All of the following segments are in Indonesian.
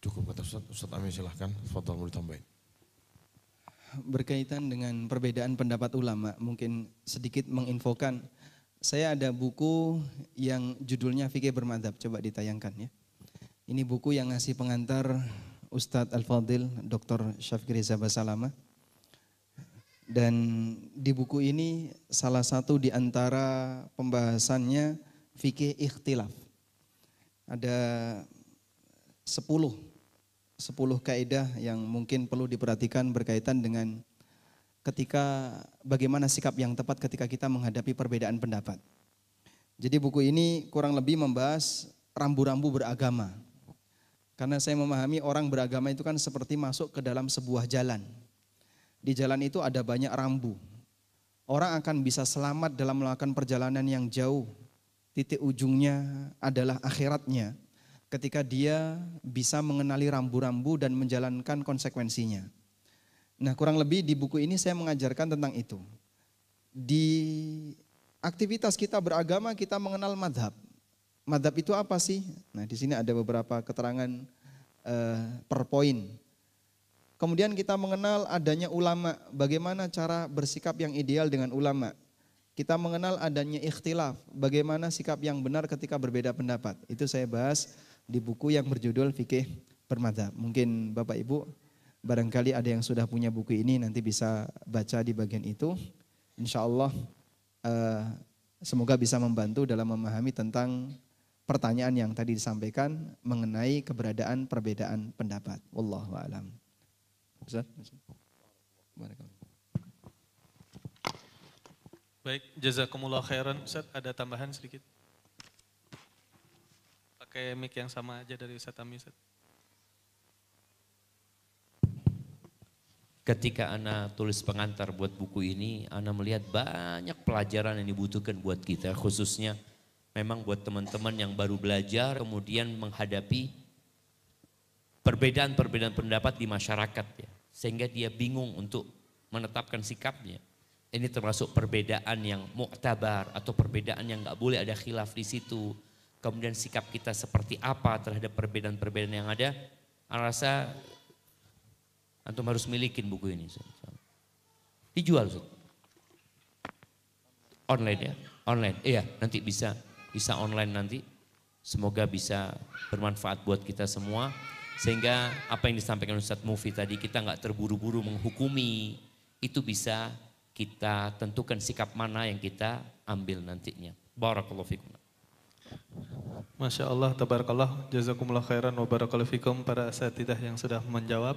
Cukup kata Ustaz. Ustaz Amin silahkan. Fadhal mau ditambahin. Berkaitan dengan perbedaan pendapat ulama, mungkin sedikit menginfokan. Saya ada buku yang judulnya Fikih Bermadzhab, coba ditayangkan ya. Ini buku yang ngasih pengantar Ustadz Al-Fadil Dr. Syafiq Reza Basalama. Dan di buku ini salah satu di antara pembahasannya fikih ikhtilaf. Ada 10 kaidah yang mungkin perlu diperhatikan berkaitan dengan bagaimana sikap yang tepat ketika kita menghadapi perbedaan pendapat. Jadi buku ini kurang lebih membahas rambu-rambu beragama. Karena saya memahami orang beragama itu kan seperti masuk ke dalam sebuah jalan. Di jalan itu ada banyak rambu. Orang akan bisa selamat dalam melakukan perjalanan yang jauh. Titik ujungnya adalah akhiratnya. Ketika dia bisa mengenali rambu-rambu dan menjalankan konsekuensinya. Nah, kurang lebih di buku ini saya mengajarkan tentang itu. Di aktivitas kita beragama kita mengenal madhab. Madhab itu apa sih? Nah, di sini ada beberapa keterangan per poin. Kemudian kita mengenal adanya ulama, bagaimana cara bersikap yang ideal dengan ulama. Kita mengenal adanya ikhtilaf, bagaimana sikap yang benar ketika berbeda pendapat. Itu saya bahas di buku yang berjudul Fikih Bermadzhab. Mungkin Bapak Ibu barangkali ada yang sudah punya buku ini, nanti bisa baca di bagian itu. Insya Allah semoga bisa membantu dalam memahami tentang pertanyaan yang tadi disampaikan mengenai keberadaan perbedaan pendapat. Wallahu a'lam. Ustaz? Baik, jazakumullah khairan. Ustaz, ada tambahan sedikit? Pakai mic yang sama aja dari Ustaz Ami, Ustaz. Ketika Ana tulis pengantar buat buku ini, Ana melihat banyak pelajaran yang dibutuhkan buat kita, khususnya memang buat teman-teman yang baru belajar, kemudian menghadapi perbedaan-perbedaan pendapat di masyarakat ya, sehingga dia bingung untuk menetapkan sikapnya. Ini termasuk perbedaan yang mu'tabar atau perbedaan yang nggak boleh ada khilaf di situ. Kemudian sikap kita seperti apa terhadap perbedaan-perbedaan yang ada. Ana rasa antum harus milikin buku ini. Dijual, Ustaz. Online ya, online. Iya, nanti bisa online nanti. Semoga bisa bermanfaat buat kita semua. Sehingga apa yang disampaikan Ustaz Mufi tadi, kita nggak terburu-buru menghukumi. Itu bisa kita tentukan sikap mana yang kita ambil nantinya. Barakallahu fikum. Masya Allah, tabarakallah, jazakumullah khairan wa barakallahu fikum para asatidah yang sudah menjawab.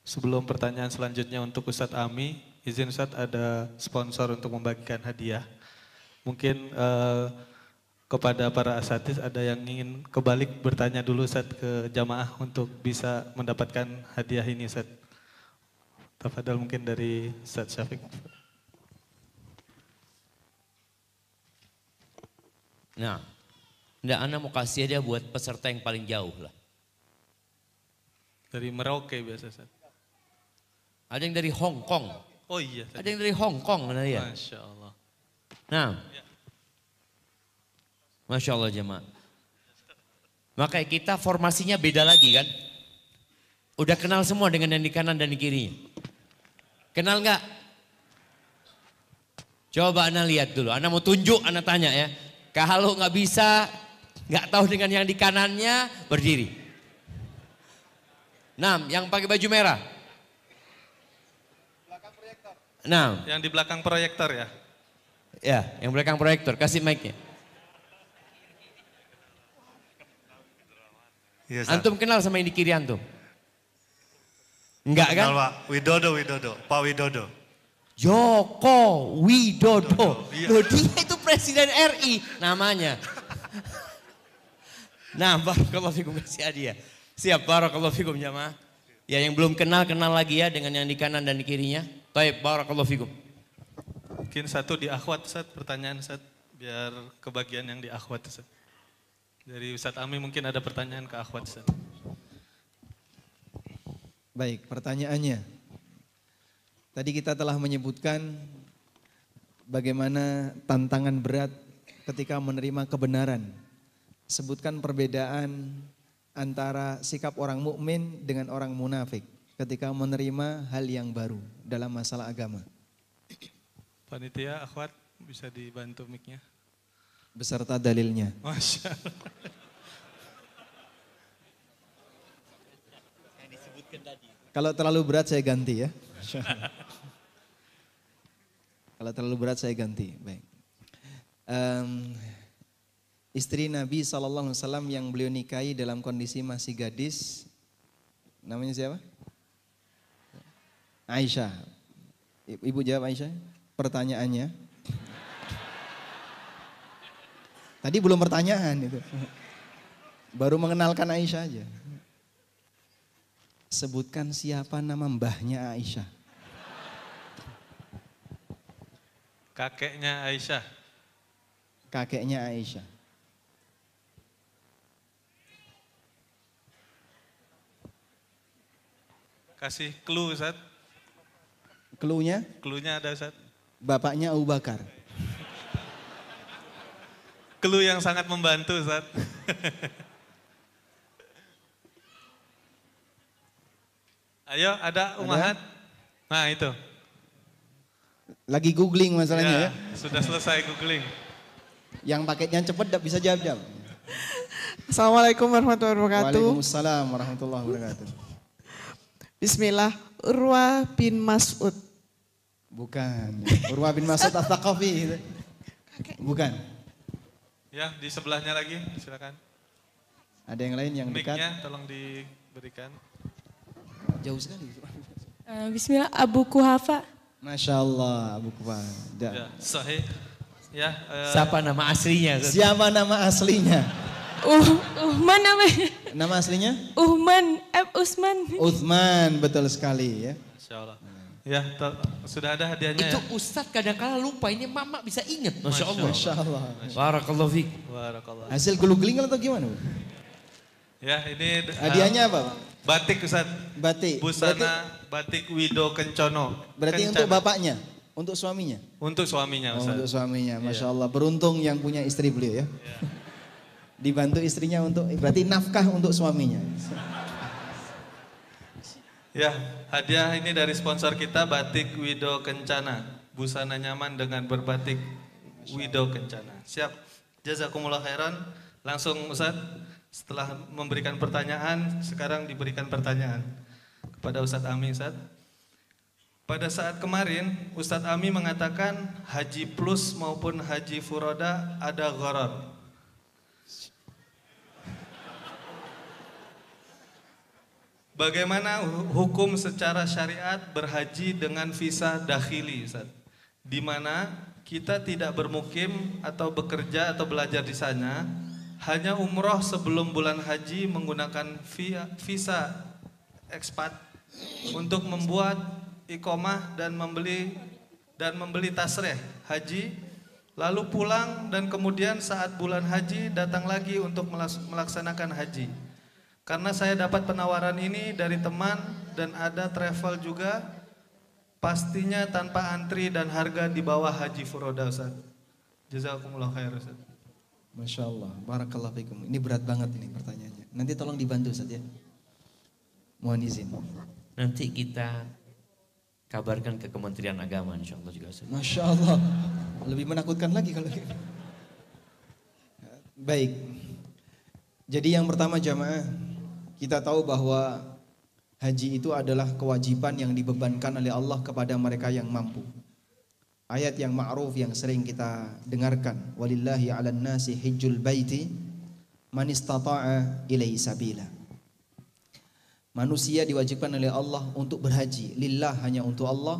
Sebelum pertanyaan selanjutnya untuk Ustadz Ami, izin Ustadz ada sponsor untuk membagikan hadiah. Mungkin kepada para asatidz ada yang ingin kebalik bertanya dulu Ustadz ke jamaah untuk bisa mendapatkan hadiah ini Ustadz. Tafadhal mungkin dari Ustadz Syafiq. Nah, Ana mau kasih dia buat peserta yang paling jauh lah. Dari Merauke biasa Ustadz. Ada yang dari Hong Kong. Oh iya. Ada yang dari Hong Kong, mana ya? Masya Allah. Nah, Masya Allah jemaah. Makanya kita formasinya beda lagi kan. Udah kenal semua dengan yang di kanan dan di kirinya. Kenal nggak? Coba Ana lihat dulu. Ana mau tunjuk, Ana tanya ya. Kalau nggak bisa, nggak tahu dengan yang di kanannya, berdiri. Nah, yang pakai baju merah. Nah, yang di belakang proyektor ya? Ya, yang belakang proyektor. Kasih mic-nya. Yes, antum kenal sama yang di kiri antum? Enggak kan? Kenal Pak, Widodo, Pak Widodo. Joko Widodo. Iya. Loh, dia itu presiden RI namanya. Nah, barakallahu fikum, kasih hadiah. Siap, barakallahu fikum jamaah. Ya, yang belum kenal lagi ya dengan yang di kanan dan di kirinya. Baik, barakallahu fikum. Mungkin satu di akhwat Ustaz, pertanyaan Ustaz, biar kebagian yang di akhwat Ustaz. Dari Ustaz Ami mungkin ada pertanyaan ke akhwat Ustaz. Baik, pertanyaannya. Tadi kita telah menyebutkan bagaimana tantangan berat ketika menerima kebenaran. Sebutkan perbedaan antara sikap orang mukmin dengan orang munafik ketika menerima hal yang baru dalam masalah agama. Panitia, akhwat bisa dibantu mic-nya. Beserta dalilnya. Masya Allah. Kalau terlalu berat saya ganti ya. Kalau terlalu berat saya ganti. Baik. Istri Nabi SAW yang beliau nikahi dalam kondisi masih gadis, namanya siapa? Aisyah. Ibu jawab Aisyah. Pertanyaannya. Tadi belum pertanyaan itu. Baru mengenalkan Aisyah aja. Sebutkan siapa nama mbahnya Aisyah. Kakeknya Aisyah. Kakeknya Aisyah. Kasih clue Ustaz. Cluenya? Cluenya ada Ustaz. Bapaknya Abu Bakar. Clue yang sangat membantu Ustaz. Ayo, ada Umahat? Nah itu. Lagi googling masalahnya ya. Sudah selesai googling. Yang paketnya cepet tidak bisa jawab. Assalamualaikum warahmatullahi wabarakatuh. Waalaikumsalam warahmatullahi wabarakatuh. Bismillah, Urwa bin Mas'ud. Bukan. Urwa bin Mas'ud At-Thaqafi. Bukan. Ya, di sebelahnya lagi, silakan. Ada yang lain yang dekat? Mic-nya tolong diberikan. Jauh sekali. Bismillah, Abu Kuhafa. Masya Allah, Abu Kuhafa. Ya, sahih. Ya, Siapa nama aslinya? Siapa nama aslinya? Uhman namanya. Nama aslinya? Usman. Uthman, betul sekali ya. Insya Allah. Ya, sudah ada hadiahnya Itu ya. Ustadz kadang-kadang lupa, ini mama bisa ingat. Masya Allah. Masya Allah. Barakallahu fiik. Barakallah. Hasil googling atau gimana? Bu? Ya, ini Hadiahnya apa? batik Ustaz. Batik. Busana batik Wido Kencono. Berarti untuk bapaknya? Untuk suaminya? Untuk suaminya Oh, Ustaz. untuk suaminya, Masya Allah. Beruntung yang punya istri beliau ya. Dibantu istrinya untuk, berarti nafkah untuk suaminya. Ya, hadiah ini dari sponsor kita Batik Wido Kencana. Busana nyaman dengan berbatik Wido Kencana. Siap. Jazakumullah khairan. Langsung Ustaz, setelah memberikan pertanyaan, sekarang diberikan pertanyaan kepada Ustadz Ami. Ustadz, pada saat kemarin Ustadz Ami mengatakan haji plus maupun haji furoda ada gharar. Bagaimana hukum secara syariat berhaji dengan visa dakhili, Ustaz? Di mana kita tidak bermukim atau bekerja atau belajar di sana, hanya umroh sebelum bulan haji menggunakan visa ekspat untuk membuat iqomah dan membeli tasreh haji, lalu pulang dan kemudian saat bulan haji datang lagi untuk melaksanakan haji. Karena saya dapat penawaran ini dari teman dan ada travel juga, pastinya tanpa antri dan harga di bawah haji furoda, Ustaz. Jazakumullah khair, Ustaz. Masya Allah, barakallahu fikum. Ini berat banget ini pertanyaannya. Nanti tolong dibantu Ustaz ya. Mohon izin. Nanti kita kabarkan ke Kementerian Agama insya Allah juga. Ustaz. Masya Allah, lebih menakutkan lagi kalau gitu. Baik, jadi yang pertama jamaah, kita tahu bahwa haji itu adalah kewajiban yang dibebankan oleh Allah kepada mereka yang mampu. Ayat yang ma'ruf yang sering kita dengarkan, walillahi 'alan nasi hijjul baiti man istata'a ilaihi sabila. Manusia diwajibkan oleh Allah untuk berhaji, lillah, hanya untuk Allah.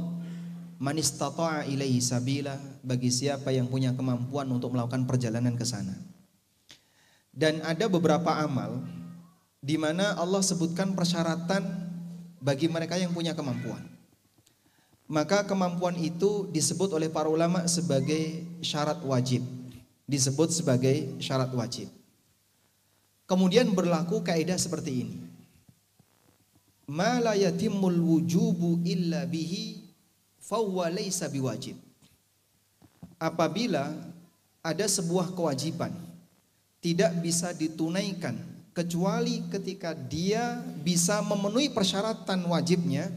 Man istata'a ilaihi sabila, bagi siapa yang punya kemampuan untuk melakukan perjalanan ke sana. Dan ada beberapa amal di mana Allah sebutkan persyaratan bagi mereka yang punya kemampuan. Maka kemampuan itu disebut oleh para ulama sebagai syarat wajib. Disebut sebagai syarat wajib. Kemudian berlaku kaidah seperti ini. Ma la yatimmul wujubu illa bihi fahuwa laysa biwajib. Apabila ada sebuah kewajiban tidak bisa ditunaikan kecuali ketika dia bisa memenuhi persyaratan wajibnya,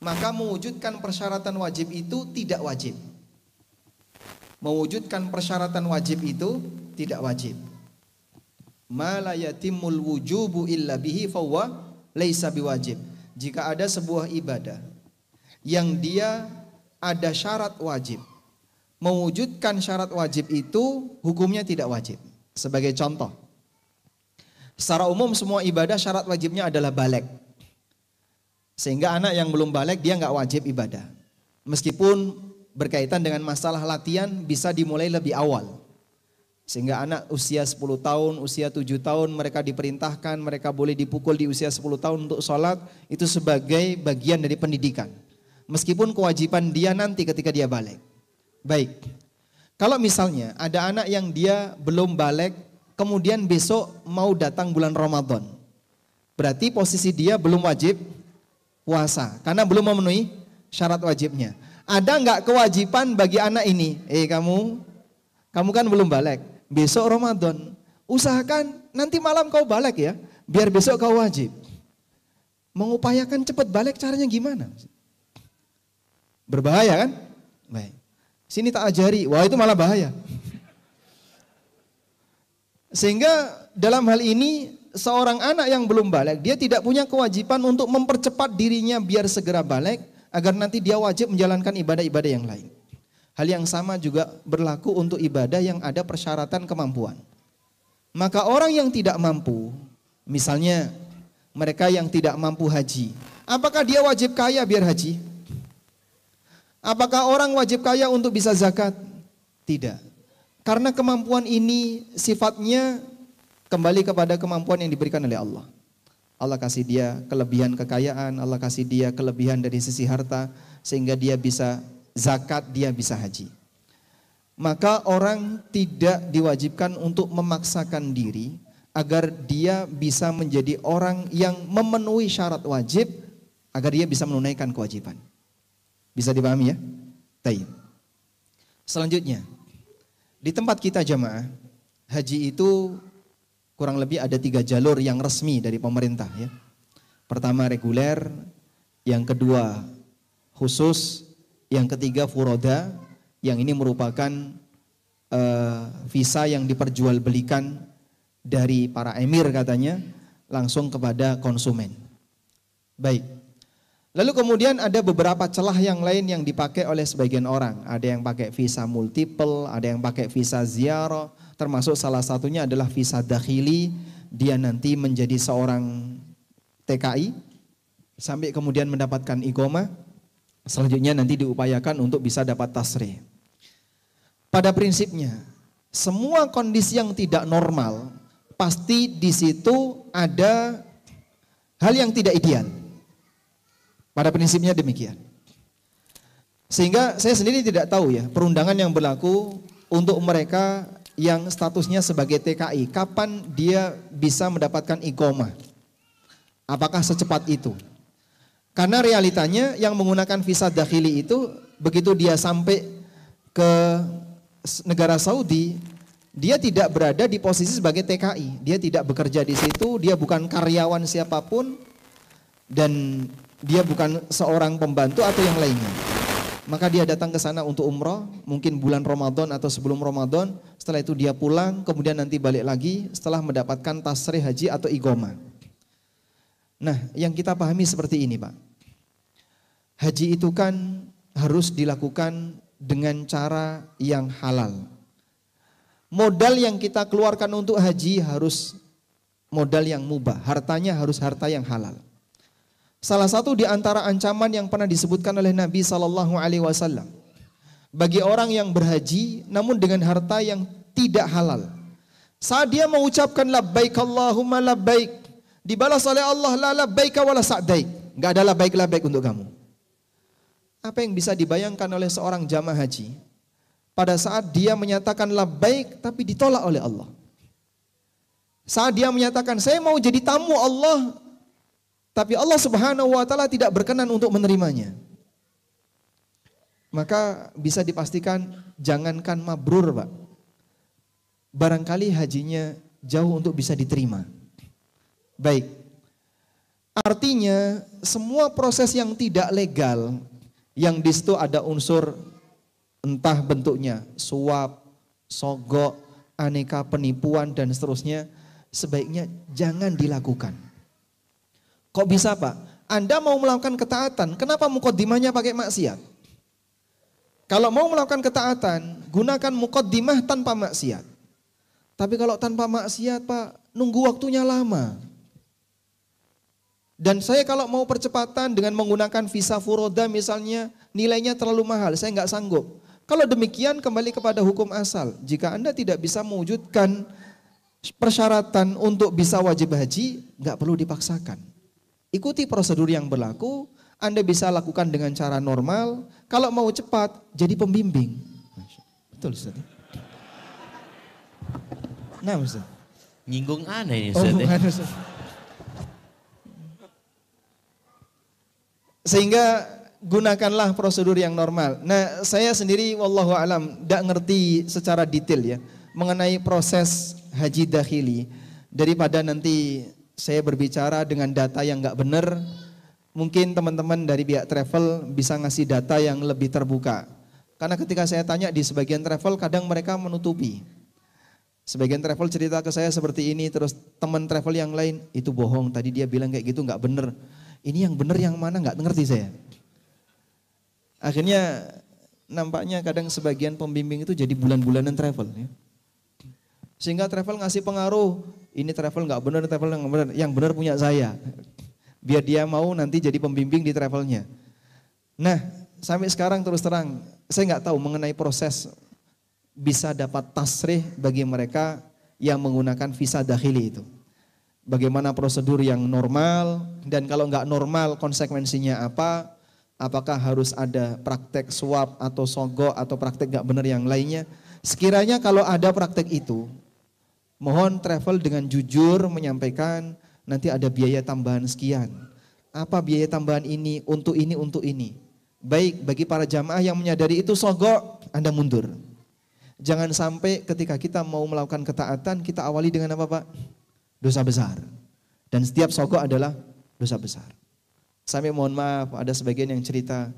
maka mewujudkan persyaratan wajib itu tidak wajib. Mewujudkan persyaratan wajib itu tidak wajib. Ma la yatimul wujubu illa bihi fahuwa laisa biwajib. Jika ada sebuah ibadah yang dia ada syarat wajib, mewujudkan syarat wajib itu hukumnya tidak wajib. Sebagai contoh, secara umum semua ibadah syarat wajibnya adalah baligh. Sehingga anak yang belum baligh dia nggak wajib ibadah. Meskipun berkaitan dengan masalah latihan bisa dimulai lebih awal. Sehingga anak usia 10 tahun, usia 7 tahun mereka diperintahkan, mereka boleh dipukul di usia 10 tahun untuk sholat. Itu sebagai bagian dari pendidikan. Meskipun kewajiban dia nanti ketika dia baligh. Baik, kalau misalnya ada anak yang dia belum baligh, kemudian besok mau datang bulan Ramadan. Berarti posisi dia belum wajib puasa, karena belum memenuhi syarat wajibnya. Ada nggak kewajiban bagi anak ini? Kamu kan belum baligh, besok Ramadan, usahakan nanti malam kau baligh ya, biar besok kau wajib. Mengupayakan cepat baligh caranya gimana? Berbahaya kan? Baik. Sini tak ajari, wah itu malah bahaya. Sehingga dalam hal ini seorang anak yang belum baligh, dia tidak punya kewajiban untuk mempercepat dirinya biar segera baligh, agar nanti dia wajib menjalankan ibadah-ibadah yang lain. Hal yang sama juga berlaku untuk ibadah yang ada persyaratan kemampuan. Maka orang yang tidak mampu, misalnya mereka yang tidak mampu haji, apakah dia wajib kaya biar haji? Apakah orang wajib kaya untuk bisa zakat? Tidak. Karena kemampuan ini sifatnya kembali kepada kemampuan yang diberikan oleh Allah. Allah kasih dia kelebihan kekayaan, Allah kasih dia kelebihan dari sisi harta, sehingga dia bisa zakat, dia bisa haji. Maka orang tidak diwajibkan untuk memaksakan diri agar dia bisa menjadi orang yang memenuhi syarat wajib, agar dia bisa menunaikan kewajiban. Bisa dipahami ya? Baik. Selanjutnya, di tempat kita jamaah, haji itu kurang lebih ada 3 jalur yang resmi dari pemerintah ya. Pertama reguler, yang kedua khusus, yang ketiga furoda, yang ini merupakan visa yang diperjualbelikan dari para emir katanya langsung kepada konsumen. Baik. Lalu kemudian ada beberapa celah yang lain yang dipakai oleh sebagian orang. Ada yang pakai visa multiple, ada yang pakai visa ziarah, termasuk salah satunya adalah visa dakhili. Dia nanti menjadi seorang TKI sampai kemudian mendapatkan iqomah. Selanjutnya nanti diupayakan untuk bisa dapat tasrih. Pada prinsipnya, semua kondisi yang tidak normal pasti di situ ada hal yang tidak ideal. Pada prinsipnya demikian. Sehingga saya sendiri tidak tahu ya perundangan yang berlaku untuk mereka yang statusnya sebagai TKI. Kapan dia bisa mendapatkan iqomah? Apakah secepat itu? Karena realitanya yang menggunakan visa dakhili itu begitu dia sampai ke negara Saudi, dia tidak berada di posisi sebagai TKI. Dia tidak bekerja di situ, dia bukan karyawan siapapun, dan dia bukan seorang pembantu atau yang lainnya. Maka dia datang ke sana untuk umrah, mungkin bulan Ramadan atau sebelum Ramadan. Setelah itu dia pulang, kemudian nanti balik lagi setelah mendapatkan tasrih haji atau iqomah. Nah, yang kita pahami seperti ini Pak. Haji itu kan harus dilakukan dengan cara yang halal. Modal yang kita keluarkan untuk haji harus modal yang mubah. Hartanya harus harta yang halal. Salah satu di antara ancaman yang pernah disebutkan oleh Nabi SAW bagi orang yang berhaji namun dengan harta yang tidak halal. Saat dia mengucapkan labbaik Allahumma labbaik, dibalas oleh Allah la labbaika wala sa'daik. Enggak ada labbaik untuk kamu. Apa yang bisa dibayangkan oleh seorang jamaah haji pada saat dia menyatakan labbaik tapi ditolak oleh Allah? Saat dia menyatakan saya mau jadi tamu Allah, tapi Allah Subhanahu wa taala tidak berkenan untuk menerimanya. Maka bisa dipastikan jangankan mabrur Pak. Barangkali hajinya jauh untuk bisa diterima. Baik. Artinya semua proses yang tidak legal yang di situ ada unsur entah bentuknya suap, sogok, aneka penipuan dan seterusnya, sebaiknya jangan dilakukan. Kok bisa Pak? Anda mau melakukan ketaatan, kenapa mukaddimahnya pakai maksiat? Kalau mau melakukan ketaatan, gunakan mukaddimah tanpa maksiat. Tapi kalau tanpa maksiat Pak, nunggu waktunya lama. Dan saya kalau mau percepatan dengan menggunakan visa furoda misalnya, nilainya terlalu mahal, saya nggak sanggup. Kalau demikian kembali kepada hukum asal. Jika Anda tidak bisa mewujudkan persyaratan untuk bisa wajib haji, nggak perlu dipaksakan. Ikuti prosedur yang berlaku, Anda bisa lakukan dengan cara normal. Kalau mau cepat, jadi pembimbing. Betul Ustaz. Nah Ustaz. Nyinggung aneh ini Oh, Ustaz. bukan, Ustaz. Sehingga gunakanlah prosedur yang normal. Nah, saya sendiri wallahu alam tidak ngerti secara detail ya mengenai proses haji dakhili. Daripada nanti saya berbicara dengan data yang nggak benar, mungkin teman-teman dari pihak travel bisa ngasih data yang lebih terbuka. Karena ketika saya tanya di sebagian travel kadang mereka menutupi. Sebagian travel cerita ke saya seperti ini, terus teman travel yang lain itu bohong. Tadi dia bilang kayak gitu nggak benar. Ini yang benar yang mana nggak ngerti saya. Akhirnya nampaknya kadang sebagian pembimbing itu jadi bulan-bulanan travel. Ya. Sehingga travel ngasih pengaruh, ini travel nggak benar, travel yang benar. Yang benar punya saya. Biar dia mau nanti jadi pembimbing di travelnya. Nah sampai sekarang terus terang, saya nggak tahu mengenai proses bisa dapat tasrih bagi mereka yang menggunakan visa dakhili itu. Bagaimana prosedur yang normal dan kalau nggak normal konsekuensinya apa? Apakah harus ada praktek suap atau sogok atau praktek nggak benar yang lainnya? Sekiranya kalau ada praktek itu, mohon travel dengan jujur menyampaikan nanti ada biaya tambahan sekian. Apa biaya tambahan ini untuk ini untuk ini? Baik bagi para jamaah yang menyadari itu sogok, Anda mundur. Jangan sampai ketika kita mau melakukan ketaatan kita awali dengan apa Pak? Dosa besar. Dan setiap sogok adalah dosa besar. Sampai mohon maaf ada sebagian yang cerita,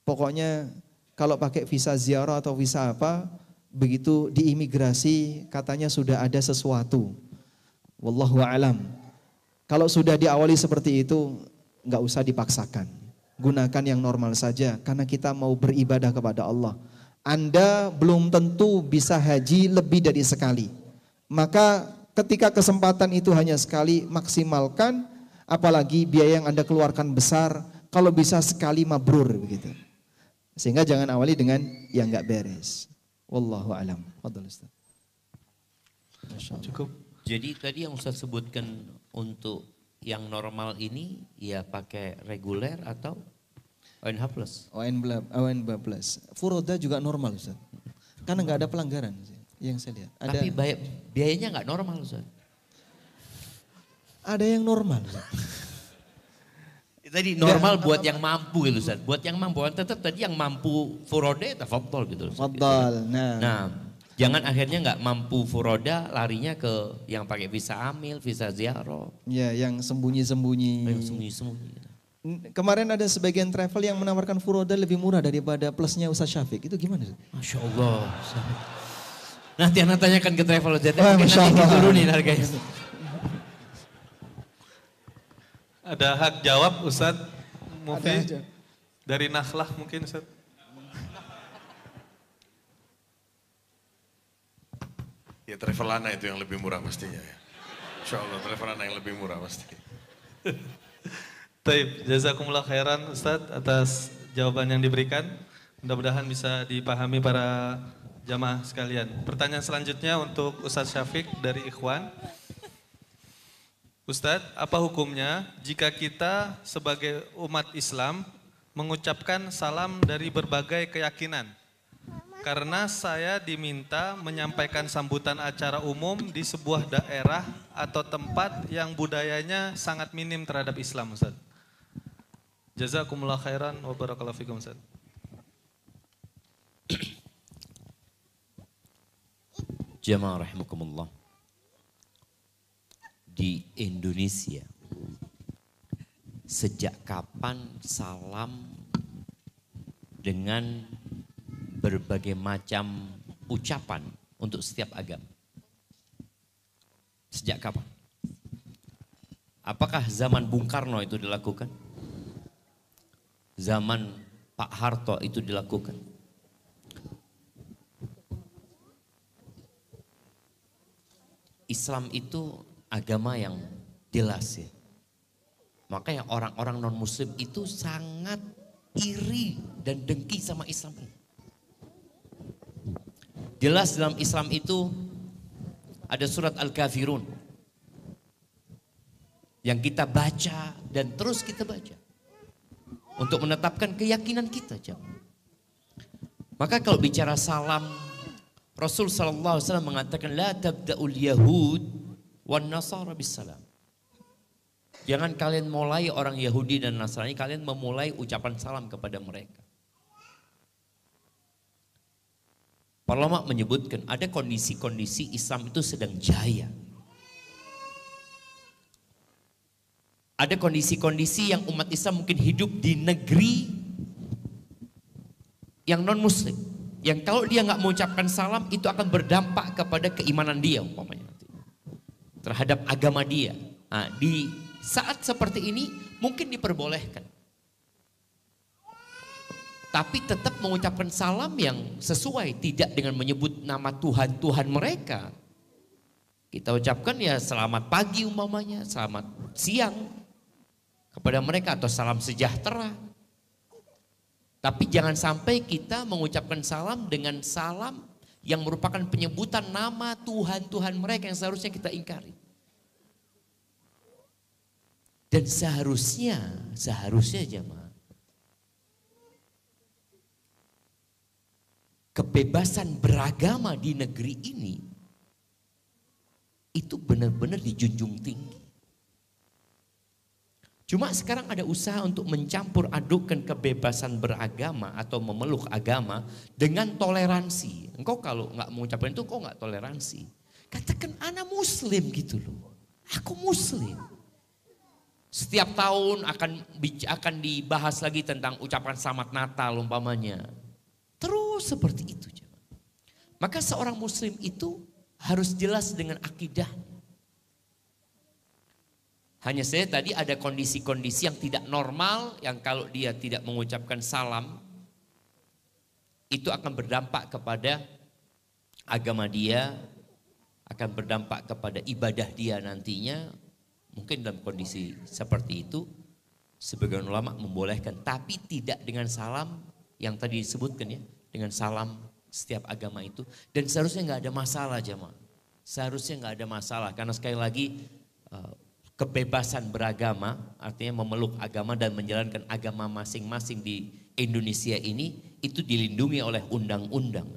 pokoknya kalau pakai visa ziarah atau visa apa, begitu di imigrasi katanya sudah ada sesuatu. Wallahu a'lam. Kalau sudah diawali seperti itu, nggak usah dipaksakan. Gunakan yang normal saja karena kita mau beribadah kepada Allah. Anda belum tentu bisa haji lebih dari sekali. Maka ketika kesempatan itu hanya sekali, maksimalkan, apalagi biaya yang Anda keluarkan besar, kalau bisa sekali mabrur begitu. Sehingga jangan awali dengan yang enggak beres. Wallahu alam. Fadhal Ustaz. Cukup. Jadi tadi yang Ustaz sebutkan untuk yang normal ini ya pakai reguler atau ONH plus? ONH plus. Furoda juga normal Ustaz. Karena enggak ada pelanggaran yang saya lihat. Tapi biayanya nggak normal Ustaz. Ada yang normal. Tadi normal buat yang mampu gitu Ustaz. Buat yang mampu, tetap tadi yang mampu furoda tafadhol gitu. Fadhal. Nah, jangan akhirnya nggak mampu furoda larinya ke yang pakai visa amil, visa ziarah. Ya, yang sembunyi-sembunyi. Yang sembunyi-sembunyi gitu. Kemarin ada sebagian travel yang menawarkan furoda lebih murah daripada plusnya Ustaz Syafiq. Itu gimana? Masya Allah. Nanti anak tanyakan ke travel jadi Masya nanti Allah. diturunin harganya. Ada hak jawab Ustadz Mufi Ada aja. dari Nakhlah mungkin Ustadz. Ya Travelana itu yang lebih murah pastinya ya. Insya Allah Travelana yang lebih murah pasti. Taib, jazakumullah khairan Ustadz atas jawaban yang diberikan. Mudah-mudahan bisa dipahami para jamaah sekalian. Pertanyaan selanjutnya untuk Ustadz Syafiq dari Ikhwan. Ustadz, apa hukumnya jika kita sebagai umat Islam mengucapkan salam dari berbagai keyakinan? Karena saya diminta menyampaikan sambutan acara umum di sebuah daerah atau tempat yang budayanya sangat minim terhadap Islam, Ustadz. Jazakumullah khairan wa barakallahu fikum, Ustadz. Jamaah rahimakumullah. di Indonesia. Sejak kapan salam dengan berbagai macam ucapan untuk setiap agama? Sejak kapan? Apakah zaman Bung Karno itu dilakukan? Zaman Pak Harto itu dilakukan? Islam itu agama yang jelas ya. Makanya orang-orang non-muslim itu sangat iri dan dengki sama Islam ini. Jelas dalam Islam itu ada surat Al-Kafirun yang kita baca dan terus kita baca untuk menetapkan keyakinan kita. Maka kalau bicara salam, Rasul sallallahu alaihi wasallam mengatakan la tabda'ul yahud wan nasara bis salam. Jangan kalian mulai orang Yahudi dan Nasrani, kalian memulai ucapan salam kepada mereka. Para ulama menyebutkan ada kondisi-kondisi Islam itu sedang jaya. Ada kondisi-kondisi yang umat Islam mungkin hidup di negeri yang non-muslim. Yang kalau dia nggak mengucapkan salam itu akan berdampak kepada keimanan dia umpamanya nanti. Terhadap agama dia. Nah, di saat seperti ini mungkin diperbolehkan. Tapi tetap mengucapkan salam yang sesuai, tidak dengan menyebut nama Tuhan-Tuhan mereka. Kita ucapkan ya selamat pagi umpamanya, selamat siang kepada mereka atau salam sejahtera. Tapi jangan sampai kita mengucapkan salam dengan salam yang merupakan penyebutan nama Tuhan-Tuhan mereka yang seharusnya kita ingkari. Dan seharusnya jemaah, kebebasan beragama di negeri ini itu benar-benar dijunjung tinggi. Cuma sekarang ada usaha untuk mencampur adukkan kebebasan beragama atau memeluk agama dengan toleransi. Engkau kalau nggak mengucapkan itu, kau nggak toleransi. Katakan anak muslim gitu loh. Aku muslim. Setiap tahun akan dibahas lagi tentang ucapan selamat Natal umpamanya. Terus seperti itu. Maka seorang muslim itu harus jelas dengan akidah. Hanya saja tadi ada kondisi-kondisi yang tidak normal, yang kalau dia tidak mengucapkan salam, itu akan berdampak kepada agama dia, akan berdampak kepada ibadah dia nantinya. Mungkin dalam kondisi seperti itu, sebagian ulama membolehkan, tapi tidak dengan salam yang tadi disebutkan ya, dengan salam setiap agama itu. Dan seharusnya nggak ada masalah jemaah, seharusnya nggak ada masalah, karena sekali lagi kebebasan beragama, artinya memeluk agama dan menjalankan agama masing-masing di Indonesia ini, itu dilindungi oleh undang-undang.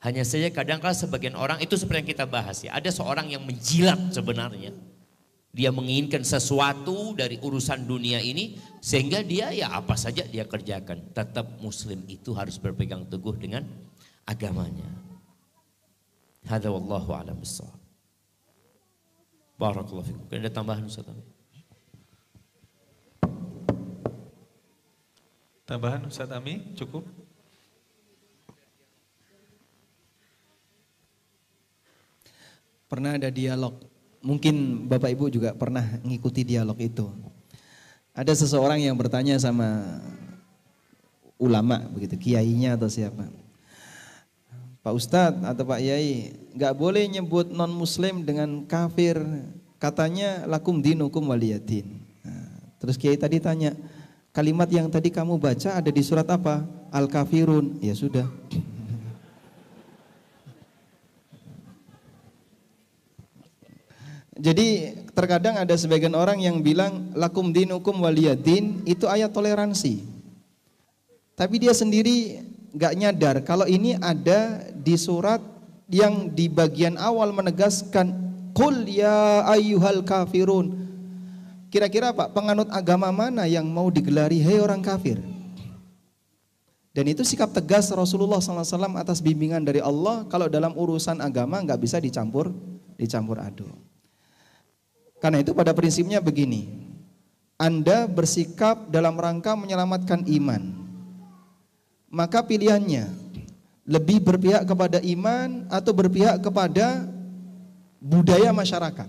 Hanya saja kadang-kadang sebagian orang, itu seperti yang kita bahas ya, ada seorang yang menjilat sebenarnya. Dia menginginkan sesuatu dari urusan dunia ini, sehingga dia ya apa saja dia kerjakan. Tetap muslim itu harus berpegang teguh dengan agamanya. Hadza wallahu a'lam bissawab. Barakallahu fikum. Ada tambahan Ustaz? Tambahan Ustaz Ami cukup? Pernah ada dialog, mungkin Bapak Ibu juga pernah mengikuti dialog itu. Ada seseorang yang bertanya sama ulama begitu, kiainya atau siapa. Pak Ustadz atau Pak Yai, nggak boleh nyebut non muslim dengan kafir, katanya lakum dinukum waliyadin. Nah, terus Kiai tadi tanya, kalimat yang tadi kamu baca ada di surat apa? Al-Kafirun. Ya sudah. Jadi terkadang ada sebagian orang yang bilang lakum dinukum waliyadin itu ayat toleransi. Tapi dia sendiri nggak nyadar kalau ini ada di surat yang di bagian awal menegaskan qul ya ayyuhal kafirun. Kira-kira Pak, penganut agama mana yang mau digelari hei orang kafir? Dan itu sikap tegas Rasulullah SAW atas bimbingan dari Allah, kalau dalam urusan agama nggak bisa dicampur aduk. Karena itu pada prinsipnya begini, Anda bersikap dalam rangka menyelamatkan iman, maka pilihannya lebih berpihak kepada iman atau berpihak kepada budaya masyarakat.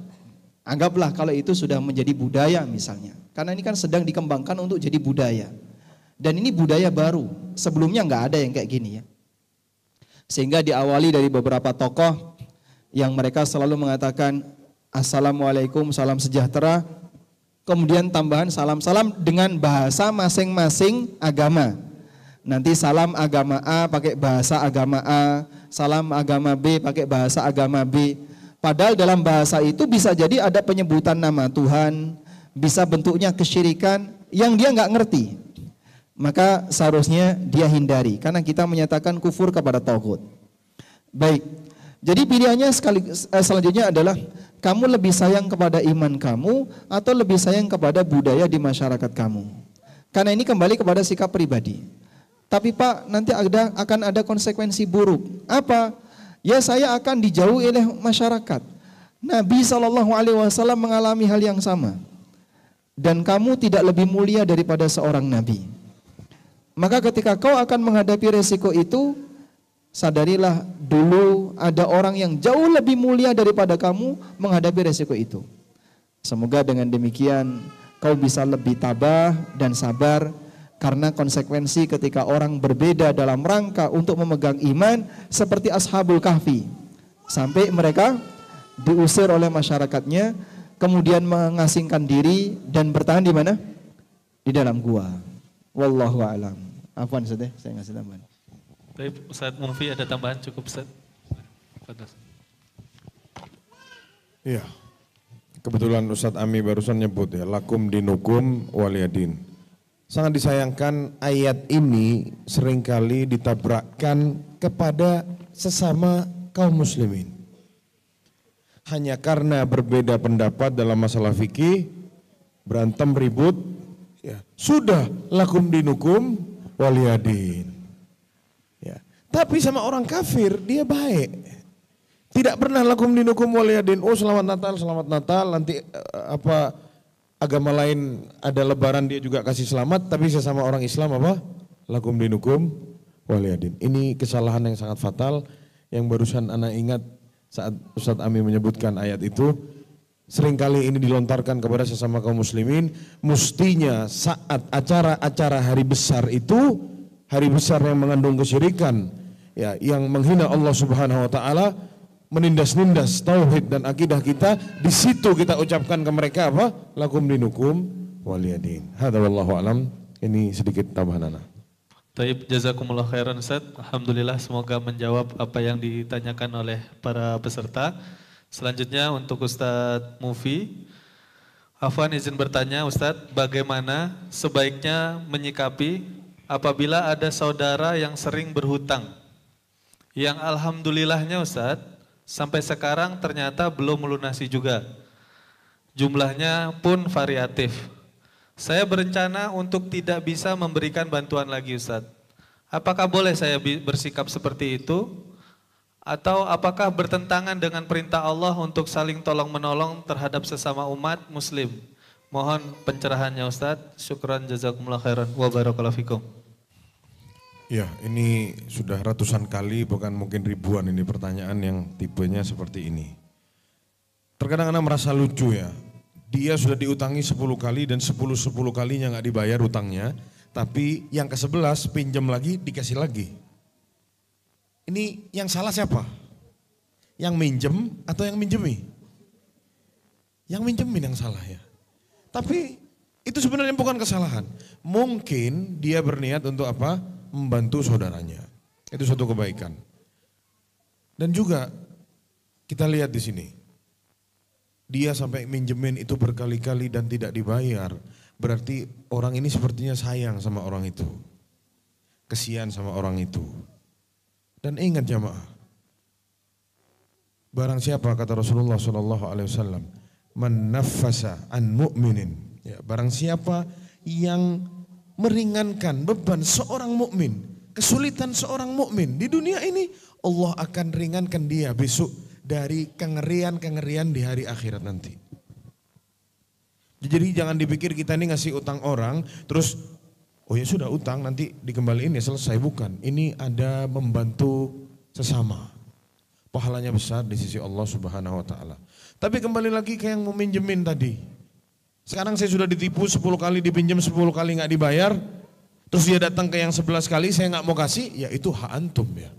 Anggaplah kalau itu sudah menjadi budaya misalnya, karena ini kan sedang dikembangkan untuk jadi budaya. Dan ini budaya baru, sebelumnya nggak ada yang kayak gini ya. Sehingga diawali dari beberapa tokoh yang mereka selalu mengatakan Assalamualaikum, salam sejahtera. Kemudian tambahan salam-salam dengan bahasa masing-masing agama. Nanti salam agama A pakai bahasa agama A, salam agama B pakai bahasa agama B. Padahal dalam bahasa itu bisa jadi ada penyebutan nama Tuhan, bisa bentuknya kesyirikan yang dia nggak ngerti. Maka seharusnya dia hindari, karena kita menyatakan kufur kepada tauhid. Baik, jadi pilihannya selanjutnya adalah kamu lebih sayang kepada iman kamu atau lebih sayang kepada budaya di masyarakat kamu. Karena ini kembali kepada sikap pribadi. Tapi Pak, nanti akan ada konsekuensi buruk. Apa? Ya saya akan dijauhi oleh masyarakat. Nabi SAW mengalami hal yang sama. Dan kamu tidak lebih mulia daripada seorang Nabi. Maka ketika kau akan menghadapi resiko itu, sadarilah dulu ada orang yang jauh lebih mulia daripada kamu menghadapi resiko itu. Semoga dengan demikian kau bisa lebih tabah dan sabar, karena konsekuensi ketika orang berbeda dalam rangka untuk memegang iman seperti Ashabul Kahfi. Sampai mereka diusir oleh masyarakatnya, kemudian mengasingkan diri dan bertahan di mana? Di dalam gua. Wallahu a'lam. Afwan Ustaz, saya ngasih tambahan. Baik, Ustaz Mufi ada tambahan cukup Ustaz? Iya. Kebetulan Ustadz Ami barusan nyebut ya, lakum dinukum waliyadin. Sangat disayangkan ayat ini seringkali ditabrakkan kepada sesama kaum muslimin. Hanya karena berbeda pendapat dalam masalah fikih, berantem ribut, ya, sudah lakum dinukum waliyadin. Ya. Tapi sama orang kafir dia baik. Tidak pernah lakum dinukum waliyadin. Oh selamat Natal, nanti agama lain ada lebaran dia juga kasih selamat, tapi sesama orang Islam apa? Lakum dinukum waliyadin. Ini kesalahan yang sangat fatal yang barusan anak ingat saat Ustadz Ami menyebutkan ayat itu. Seringkali ini dilontarkan kepada sesama kaum muslimin. Mestinya saat acara-acara hari besar itu, hari besar yang mengandung kesyirikan, ya, yang menghina Allah Subhanahu wa taala, menindas-nindas tauhid dan akidah kita, di situ kita ucapkan ke mereka apa? Lakum dinukum waliyadin. Hadza wallahu alam. Ini sedikit tambahan anak. Taib, jazakumullah khairan Ustaz. Alhamdulillah semoga menjawab apa yang ditanyakan oleh para peserta. Selanjutnya untuk Ustadz Mufi. Afwan izin bertanya Ustadz, bagaimana sebaiknya menyikapi apabila ada saudara yang sering berhutang? Yang alhamdulillahnya Ustadz, sampai sekarang ternyata belum melunasi juga. Jumlahnya pun variatif. Saya berencana untuk tidak bisa memberikan bantuan lagi Ustadz. Apakah boleh saya bersikap seperti itu? Atau apakah bertentangan dengan perintah Allah untuk saling tolong menolong terhadap sesama umat muslim? Mohon pencerahannya Ustadz. Syukran jazakumullah khairan wa barakallahu fikum. Ya, ini sudah ratusan kali, bahkan mungkin ribuan ini pertanyaan yang tipenya seperti ini. Terkadang anak merasa lucu ya, dia sudah diutangi 10 kali dan 10 kalinya nggak dibayar utangnya, tapi yang ke-11 pinjam lagi dikasih lagi. Ini yang salah siapa? Yang minjem atau yang minjemi? Yang minjemin yang salah ya. Tapi itu sebenarnya bukan kesalahan. Mungkin dia berniat untuk apa? Membantu saudaranya. Itu suatu kebaikan. Dan juga kita lihat di sini. Dia sampai minjemin itu berkali-kali dan tidak dibayar. Berarti orang ini sepertinya sayang sama orang itu. Kesian sama orang itu. Dan ingat jamaah, barang siapa kata Rasulullah SAW, man naffasa an mu'minin, ya, barang siapa yang meringankan beban seorang mukmin, kesulitan seorang mukmin di dunia ini, Allah akan ringankan dia besok dari kengerian-kengerian di hari akhirat nanti. Jadi jangan dipikir kita ini ngasih utang orang, terus oh ya sudah utang nanti dikembaliin ya selesai. Bukan, ini ada membantu sesama. Pahalanya besar di sisi Allah Subhanahu wa Ta'ala. Tapi kembali lagi ke yang mau minjemin tadi. Sekarang saya sudah ditipu 10 kali, dipinjam 10 kali nggak dibayar. Terus dia datang ke yang 11 kali, saya nggak mau kasih, ya itu hak antum ya.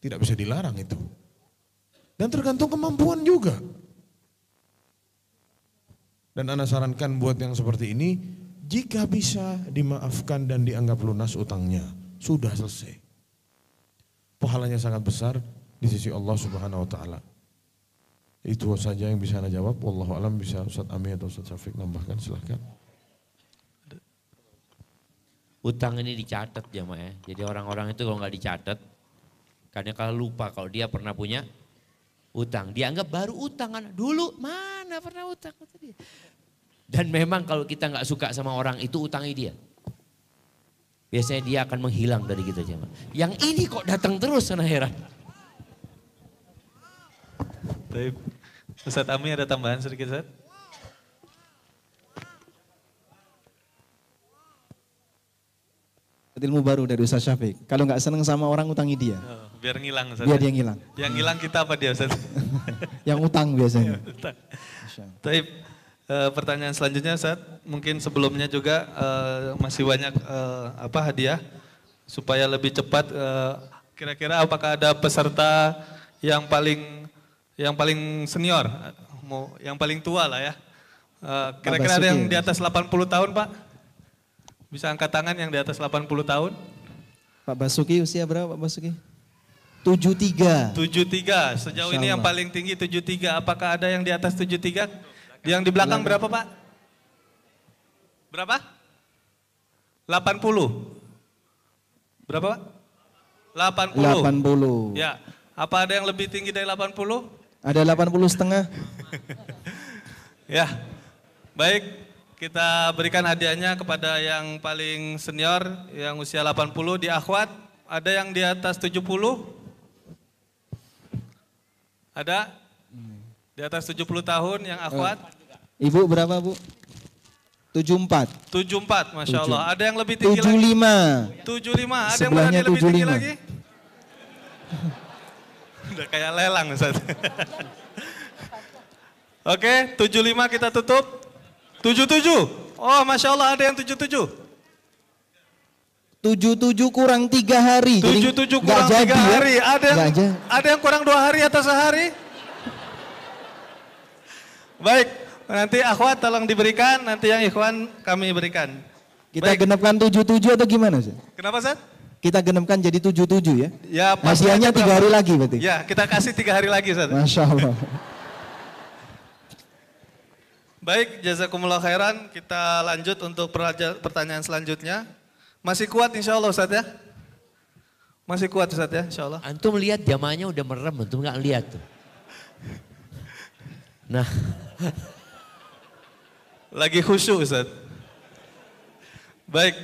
Tidak bisa dilarang itu. Dan tergantung kemampuan juga. Dan ana sarankan buat yang seperti ini, jika bisa dimaafkan dan dianggap lunas utangnya, sudah selesai. Pahalanya sangat besar di sisi Allah Subhanahu wa Ta'ala. Itu saja yang bisa ana jawab. Wallahu alam. Bisa Ustaz Ami atau Ustaz Syafiq nambahkan, silahkan. Utang ini dicatat jamaah ya. Jadi orang-orang itu kalau nggak dicatat, karena kalau lupa kalau dia pernah punya utang, dianggap baru utang. Dulu mana pernah utang. Dan memang kalau kita nggak suka sama orang itu utangnya dia. Biasanya dia akan menghilang dari kita jamaah. Yang ini kok datang terus, sana heran. Baik. Ustaz Ami ada tambahan sedikit Ustaz? Ilmu baru dari Ustaz Syafiq. Kalau nggak seneng sama orang utangi dia. Oh, biar ngilang Ustaz. Biar dia ngilang. Yang ngilang kita apa dia Ustaz? Yang utang biasanya. Tapi pertanyaan selanjutnya Ustaz, mungkin sebelumnya juga masih banyak hadiah supaya lebih cepat. Kira-kira apakah ada peserta yang paling senior, yang paling tua lah ya? Kira-kira ada yang di atas 80 tahun Pak? Bisa angkat tangan yang di atas 80 tahun? Pak Basuki usia berapa Pak Basuki? 73. 73, sejauh ini yang paling tinggi 73. Apakah ada yang di atas 73? Yang di belakang berapa Pak? Berapa? 80. Berapa Pak? 80. 80. Ya, apa ada yang lebih tinggi dari 80? Ada 80,5. Ya, baik. Kita berikan hadiahnya kepada yang paling senior, yang usia 80 di akhwat. Ada yang di atas 70? Ada? Di atas 70 tahun yang akhwat? Ibu berapa Bu? 74. 74, Masya Allah. Ada yang lebih tinggi 75. lagi? 75. Ada yang Sebelahnya berani lebih tinggi 75. lagi? Udah kayak lelang Ustaz. Oke, 75 kita tutup. 77. Oh, Masya Allah ada yang 77. 77 kurang 3 hari. 77 kurang 3 hari. Ada yang kurang 2 hari atau sehari? Baik, nanti akhwat tolong diberikan, nanti yang ikhwan kami berikan. Kita genapkan 77 atau gimana sih? Kenapa Ustaz? Kita genapkan jadi 77 ya? Ya, hadiahnya 3 hari lagi berarti? Ya, kita kasih 3 hari lagi Ustaz. Masya Allah. Baik, jazakumullah khairan. Kita lanjut untuk pertanyaan selanjutnya. Masih kuat insya Allah Ustaz ya? Masih kuat Ustaz ya insya Allah? Antum lihat jamaahnya udah merem, antum nggak lihat tuh. Nah. Lagi khusyuk Ustaz. Baik,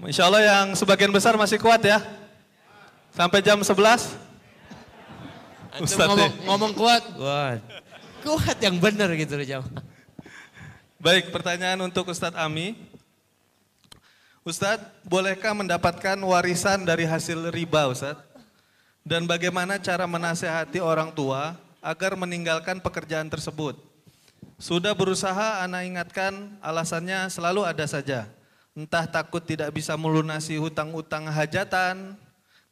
insya Allah yang sebagian besar masih kuat ya? Sampai jam 11? Antum ngomong kuat? Kuat yang benar gitu loh jamaah. Baik, pertanyaan untuk Ustadz Ami. Ustadz, bolehkah mendapatkan warisan dari hasil riba Ustadz? Dan bagaimana cara menasehati orang tua agar meninggalkan pekerjaan tersebut? Sudah berusaha ana ingatkan, alasannya selalu ada saja. Entah takut tidak bisa melunasi hutang-hutang hajatan,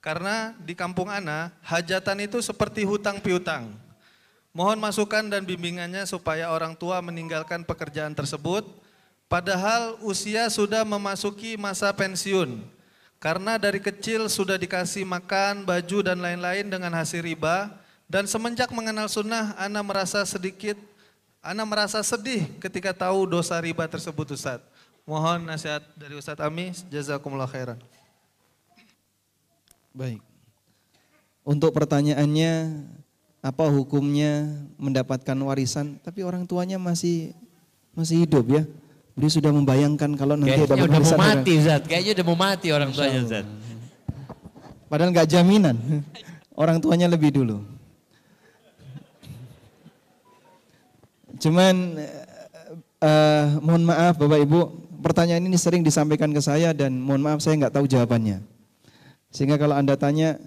karena di kampung ana, hajatan itu seperti hutang piutang. Mohon masukan dan bimbingannya supaya orang tua meninggalkan pekerjaan tersebut, padahal usia sudah memasuki masa pensiun. Karena dari kecil sudah dikasih makan, baju dan lain-lain dengan hasil riba, dan semenjak mengenal sunnah, ana merasa sedih ketika tahu dosa riba tersebut Ustaz. Mohon nasihat dari Ustaz Ami, jazakumullah khairan. Baik. Untuk pertanyaannya, apa hukumnya mendapatkan warisan tapi orang tuanya masih hidup ya? Dia sudah membayangkan kalau nanti dapat udah warisan. Mau mati Ustaz, kayaknya udah mau mati orang tuanya Ustaz. Padahal nggak jaminan. Orang tuanya lebih dulu. Cuman Mohon maaf Bapak Ibu, pertanyaan ini sering disampaikan ke saya dan mohon maaf saya nggak tahu jawabannya. Sehingga kalau Anda tanya,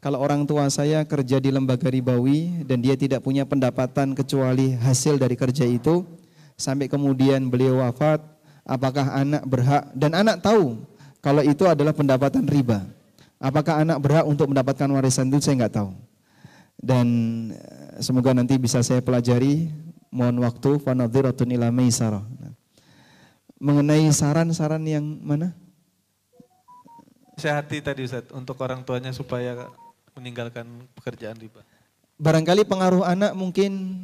kalau orang tua saya kerja di lembaga ribawi dan dia tidak punya pendapatan kecuali hasil dari kerja itu, sampai kemudian beliau wafat, apakah anak berhak, dan anak tahu kalau itu adalah pendapatan riba. Apakah anak berhak untuk mendapatkan warisan itu saya nggak tahu. Dan semoga nanti bisa saya pelajari. Mohon waktu, fanadhiratun ila maisarah. Mengenai saran-saran yang mana? Sehati tadi Ustaz, untuk orang tuanya supaya meninggalkan pekerjaan riba. Barangkali pengaruh anak mungkin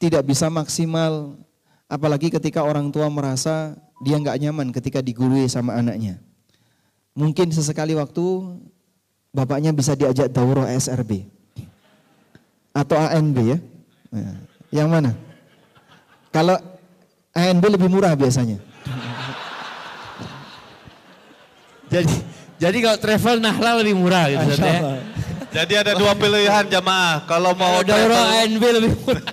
tidak bisa maksimal, apalagi ketika orang tua merasa dia nggak nyaman ketika digurui sama anaknya. Mungkin sesekali waktu bapaknya bisa diajak daurah SRB atau ANB ya. Nah, yang mana? Kalau ANB lebih murah biasanya. Jadi kalau travel Nahla lebih murah gitu Ustaz, ya. Jadi ada dua pilihan jamaah. Kalau mau Daurah ANB lebih murah.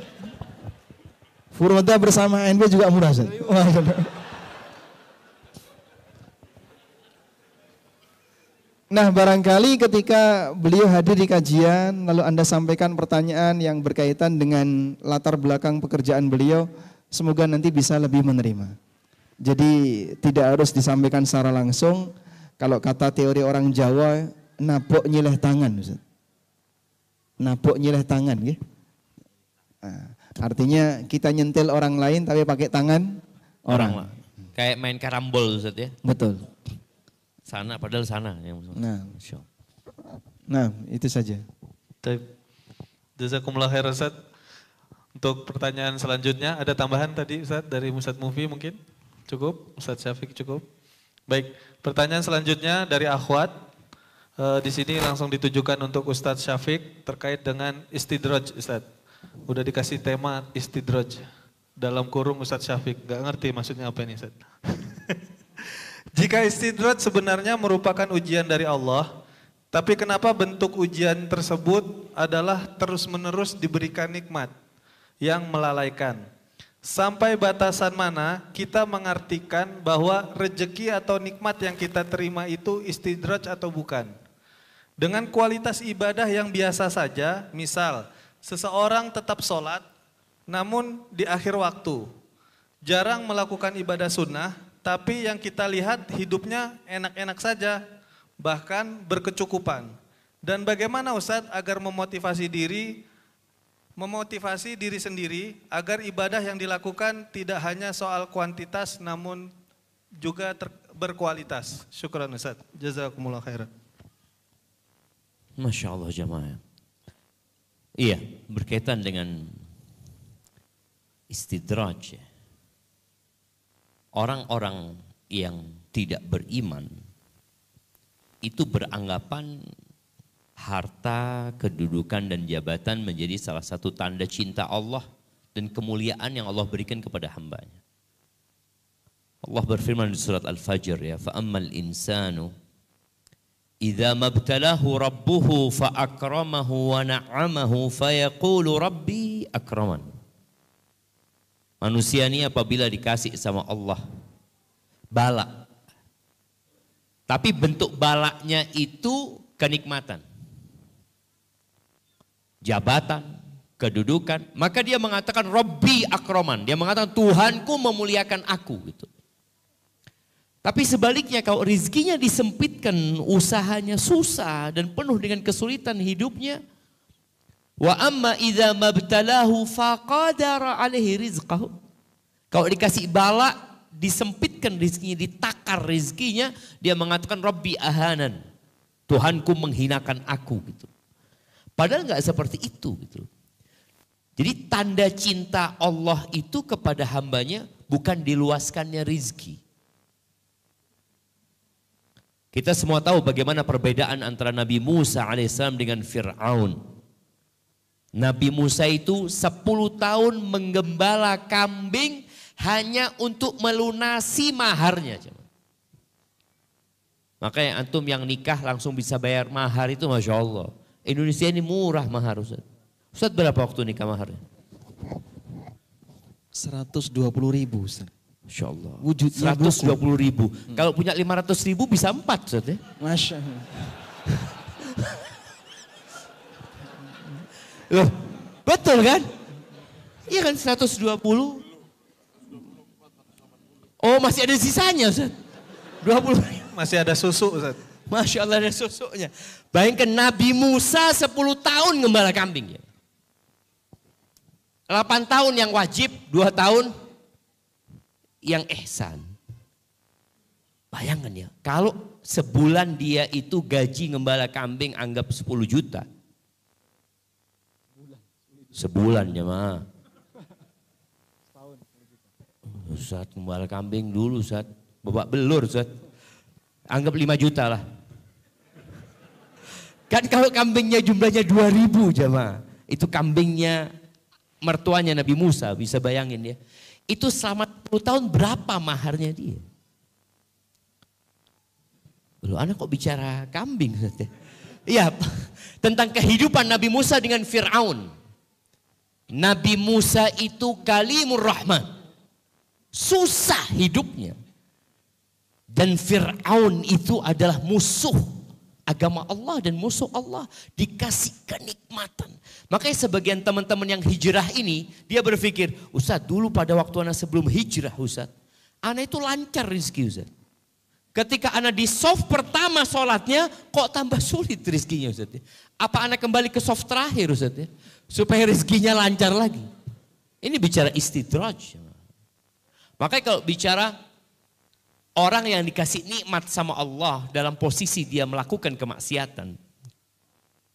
Furoda bersama ANB juga murah Ustaz. Nah barangkali ketika beliau hadir di kajian lalu Anda sampaikan pertanyaan yang berkaitan dengan latar belakang pekerjaan beliau, semoga nanti bisa lebih menerima. Jadi tidak harus disampaikan secara langsung. Kalau kata teori orang Jawa, nabok nyileh tangan Ustaz. Nabok nyileh tangan ya. Nah, artinya kita nyentil orang lain tapi pakai tangan orang. Kayak main karambol Ustaz ya. Betul. Sana padahal sana. Nah itu saja. Jazakumullah khair Ustaz. Untuk pertanyaan selanjutnya ada tambahan tadi Ustaz dari Ustaz Mufi mungkin? Cukup? Ustaz Syafiq cukup? Baik, pertanyaan selanjutnya dari akhwat. Di sini langsung ditujukan untuk Ustaz Syafiq terkait dengan istidraj Ustaz. Udah dikasih tema istidraj. Dalam kurung Ustaz Syafiq, gak ngerti maksudnya apa ini Ustaz. Jika istidraj sebenarnya merupakan ujian dari Allah, tapi kenapa bentuk ujian tersebut adalah terus-menerus diberikan nikmat yang melalaikan? Sampai batasan mana kita mengartikan bahwa rejeki atau nikmat yang kita terima itu istidraj atau bukan? Dengan kualitas ibadah yang biasa saja, misal seseorang tetap sholat, namun di akhir waktu, jarang melakukan ibadah sunnah, tapi yang kita lihat hidupnya enak-enak saja, bahkan berkecukupan. Dan bagaimana Ustadz agar memotivasi diri sendiri agar ibadah yang dilakukan tidak hanya soal kuantitas namun juga berkualitas. Syukran Ustadz. Jazakumullah khairan. Masya Allah jamaah. Iya, berkaitan dengan istidraj. Orang-orang yang tidak beriman itu beranggapan harta, kedudukan dan jabatan menjadi salah satu tanda cinta Allah dan kemuliaan yang Allah berikan kepada hambanya. Allah berfirman di surat Al-Fajr ya, fa'ammal insanu idza mabtalahu rabbuhu fa'akramahu wa na'amahu fayaqulu rabbi akraman. Manusia ini apabila dikasih sama Allah bala, tapi bentuk balaknya itu kenikmatan, jabatan, kedudukan, maka dia mengatakan Rabbi akraman, dia mengatakan Tuhanku memuliakan aku gitu. Tapi sebaliknya kalau rizkinya disempitkan, usahanya susah dan penuh dengan kesulitan hidupnya, wa amma idza mabtalahu faqadara alaihi rizqahu, kalau dikasih bala, disempitkan rizkinya, ditakar rizkinya, dia mengatakan Rabbi ahanan, Tuhanku menghinakan aku gitu. Padahal nggak seperti itu gitu. Jadi tanda cinta Allah itu kepada hambanya bukan diluaskannya rizki. Kita semua tahu bagaimana perbedaan antara Nabi Musa alaihissalam dengan Fir'aun. Nabi Musa itu 10 tahun menggembala kambing hanya untuk melunasi maharnya. Makanya antum yang nikah langsung bisa bayar mahar itu Masya Allah. Indonesia ini murah mahar Ustaz. Ustaz berapa waktu nikah maharnya? 120.000 Ustaz. Masya Allah. Wujudnya 120.000. Kalau punya 500.000 bisa 4 Ustaz ya. Masya Allah. Loh, betul kan? Iya kan 120. Oh masih ada sisanya Ustaz. 20. Masih ada susu Ustaz. Masya Allah ada susunya. Bayangkan Nabi Musa 10 tahun gembala kambing. 8 tahun yang wajib, 2 tahun yang ihsan. Bayangkan ya, kalau sebulan dia itu gaji gembala kambing anggap 10 juta. Sebulan ya mah. Ustaz gembala kambing dulu Ustaz. Babak belur Ustaz. Anggap 5 juta lah. Kan kalau kambingnya jumlahnya 2.000 jemaah. Itu kambingnya mertuanya Nabi Musa, bisa bayangin ya. Itu selama 10 tahun berapa maharnya dia? Loh, anak kok bicara kambing? Iya, tentang kehidupan Nabi Musa dengan Fir'aun. Nabi Musa itu kalimur rahman. Susah hidupnya. Dan Fir'aun itu adalah musuh agama Allah dan musuh Allah. Dikasih kenikmatan. Makanya sebagian teman-teman yang hijrah ini, dia berpikir, Ustaz dulu pada waktu anak sebelum hijrah Ustaz, anak itu lancar rezeki Ustaz. Ketika anak di soft pertama sholatnya, kok tambah sulit rezekinya Ustaz. Apa anak kembali ke soft terakhir Ustaz ya? Supaya rezekinya lancar lagi. Ini bicara istidraj. Makanya kalau bicara orang yang dikasih nikmat sama Allah dalam posisi dia melakukan kemaksiatan.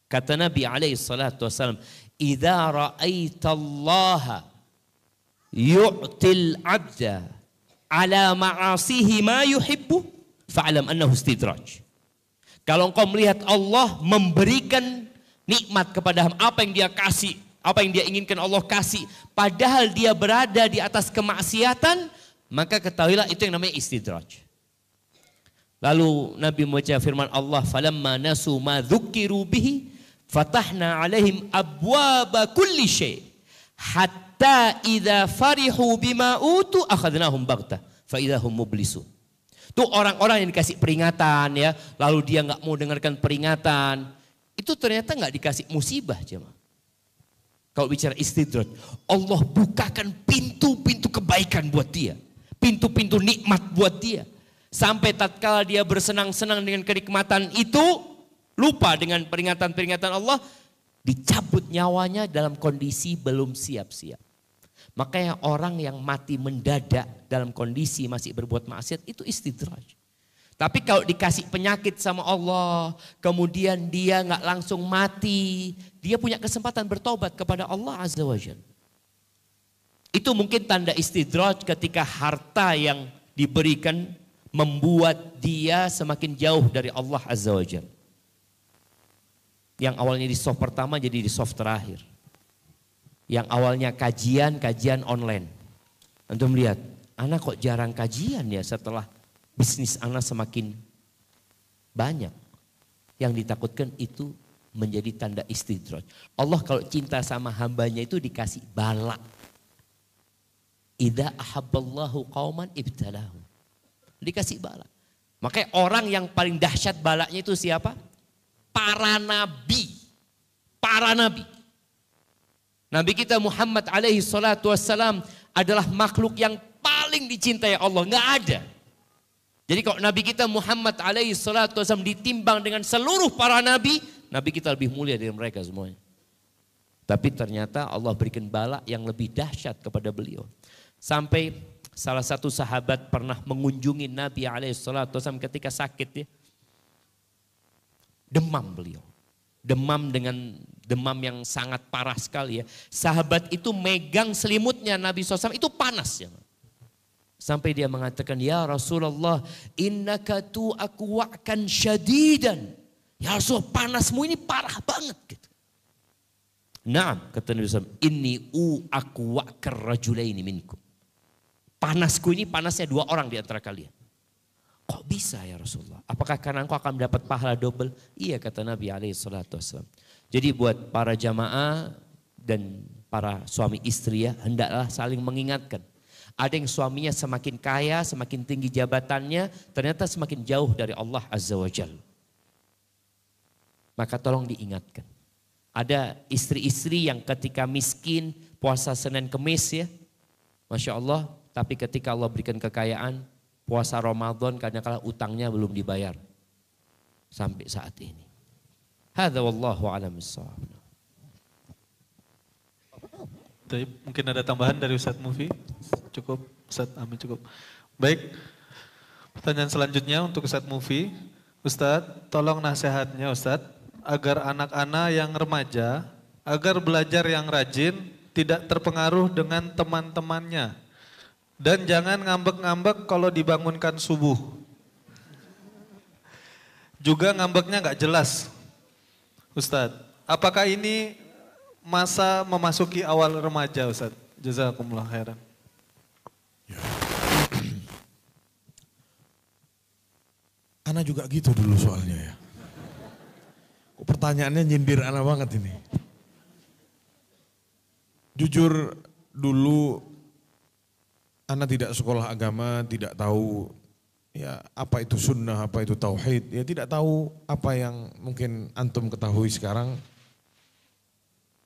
Kata Nabi alaihi salatu wasallam, "Idza ra'aitallaha yu'til 'abda ala ma'asihi ma yuhibbu fa'lam annahu istidraj." Kalau engkau melihat Allah memberikan nikmat kepada apa yang dia kasih, apa yang dia inginkan Allah kasih, padahal dia berada di atas kemaksiatan, maka ketahuilah itu yang namanya istidraj. Lalu Nabi membaca firman Allah, "Falamma nasu ma dzukiru bihi fatahna 'alaihim abwaba kulli syai' hatta idza farihu bima utu akhadnahum baghtah fa idza hum mublisun." Itu orang-orang yang dikasih peringatan ya, lalu dia enggak mau dengarkan peringatan. Itu ternyata enggak dikasih musibah jemaah. Kalau bicara istidraj, Allah bukakan pintu-pintu kebaikan buat dia. Pintu-pintu nikmat buat dia. Sampai tatkala dia bersenang-senang dengan kenikmatan itu, lupa dengan peringatan-peringatan Allah, dicabut nyawanya dalam kondisi belum siap-siap. Makanya orang yang mati mendadak dalam kondisi masih berbuat maksiat itu istidraj. Tapi kalau dikasih penyakit sama Allah, kemudian dia nggak langsung mati, dia punya kesempatan bertobat kepada Allah Azza wa Jalla. Itu mungkin tanda istidraj ketika harta yang diberikan membuat dia semakin jauh dari Allah Azza wa Jalla. Yang awalnya di soft pertama jadi di soft terakhir. Yang awalnya kajian online. Antum lihat, anak kok jarang kajian ya setelah bisnis anak semakin banyak. Yang ditakutkan itu menjadi tanda istidraj. Allah kalau cinta sama hambanya itu dikasih bala. Idza ahabballahu qauman ibtalahum. Dikasih bala. Makanya orang yang paling dahsyat balanya itu siapa? Para nabi. Para nabi. Nabi kita Muhammad alaihi salatu wassalam adalah makhluk yang paling dicintai Allah. Enggak ada. Jadi kalau Nabi kita Muhammad alaihi salatu wassalam ditimbang dengan seluruh para nabi, Nabi kita lebih mulia dari mereka semuanya. Tapi ternyata Allah berikan bala yang lebih dahsyat kepada beliau. Sampai salah satu sahabat pernah mengunjungi Nabi alaihi salatu wassalam ketika sakit ya. Demam beliau. Demam dengan demam yang sangat parah sekali ya. Sahabat itu megang selimutnya Nabi SAW itu panas ya. Sampai dia mengatakan, "Ya Rasulullah, innaka tu'aku wa'kan syadidan." Ya Rasul, panasmu ini parah banget gitu. Naam, kata Nabi SAW, "Inni u'aku wa'kar rajulaini minkum." Panasku ini panasnya 2 orang di antara kalian. Kok bisa ya Rasulullah? Apakah karena engkau akan mendapat pahala double? Iya kata Nabi alaihi salatu wassalam. Jadi buat para jamaah dan para suami istri ya, hendaklah saling mengingatkan. Ada yang suaminya semakin kaya, semakin tinggi jabatannya, ternyata semakin jauh dari Allah Azza wa Jalla. Maka tolong diingatkan. Ada istri-istri yang ketika miskin, puasa Senin Kemis ya, Masya Allah, tapi ketika Allah berikan kekayaan, puasa Ramadan kadang-kala utangnya belum dibayar. Sampai saat ini. Hadza wallahu a'lam bissawab. Mungkin ada tambahan dari Ustadz Mufi? Cukup, Ustadz Amin cukup. Baik, pertanyaan selanjutnya untuk Ustadz Mufi. Ustadz, tolong nasihatnya Ustadz, agar anak-anak yang remaja, agar belajar yang rajin, tidak terpengaruh dengan teman-temannya. Dan jangan ngambek-ngambek kalau dibangunkan subuh. Juga ngambeknya nggak jelas. Ustadz, apakah ini masa memasuki awal remaja Ustadz? Jazakumullah khairan. Ya. Ana juga gitu dulu soalnya ya. Kok pertanyaannya nyindir Ana banget ini. Jujur dulu Ana tidak sekolah agama, tidak tahu ya apa itu sunnah, apa itu tauhid, ya tidak tahu apa yang mungkin antum ketahui sekarang.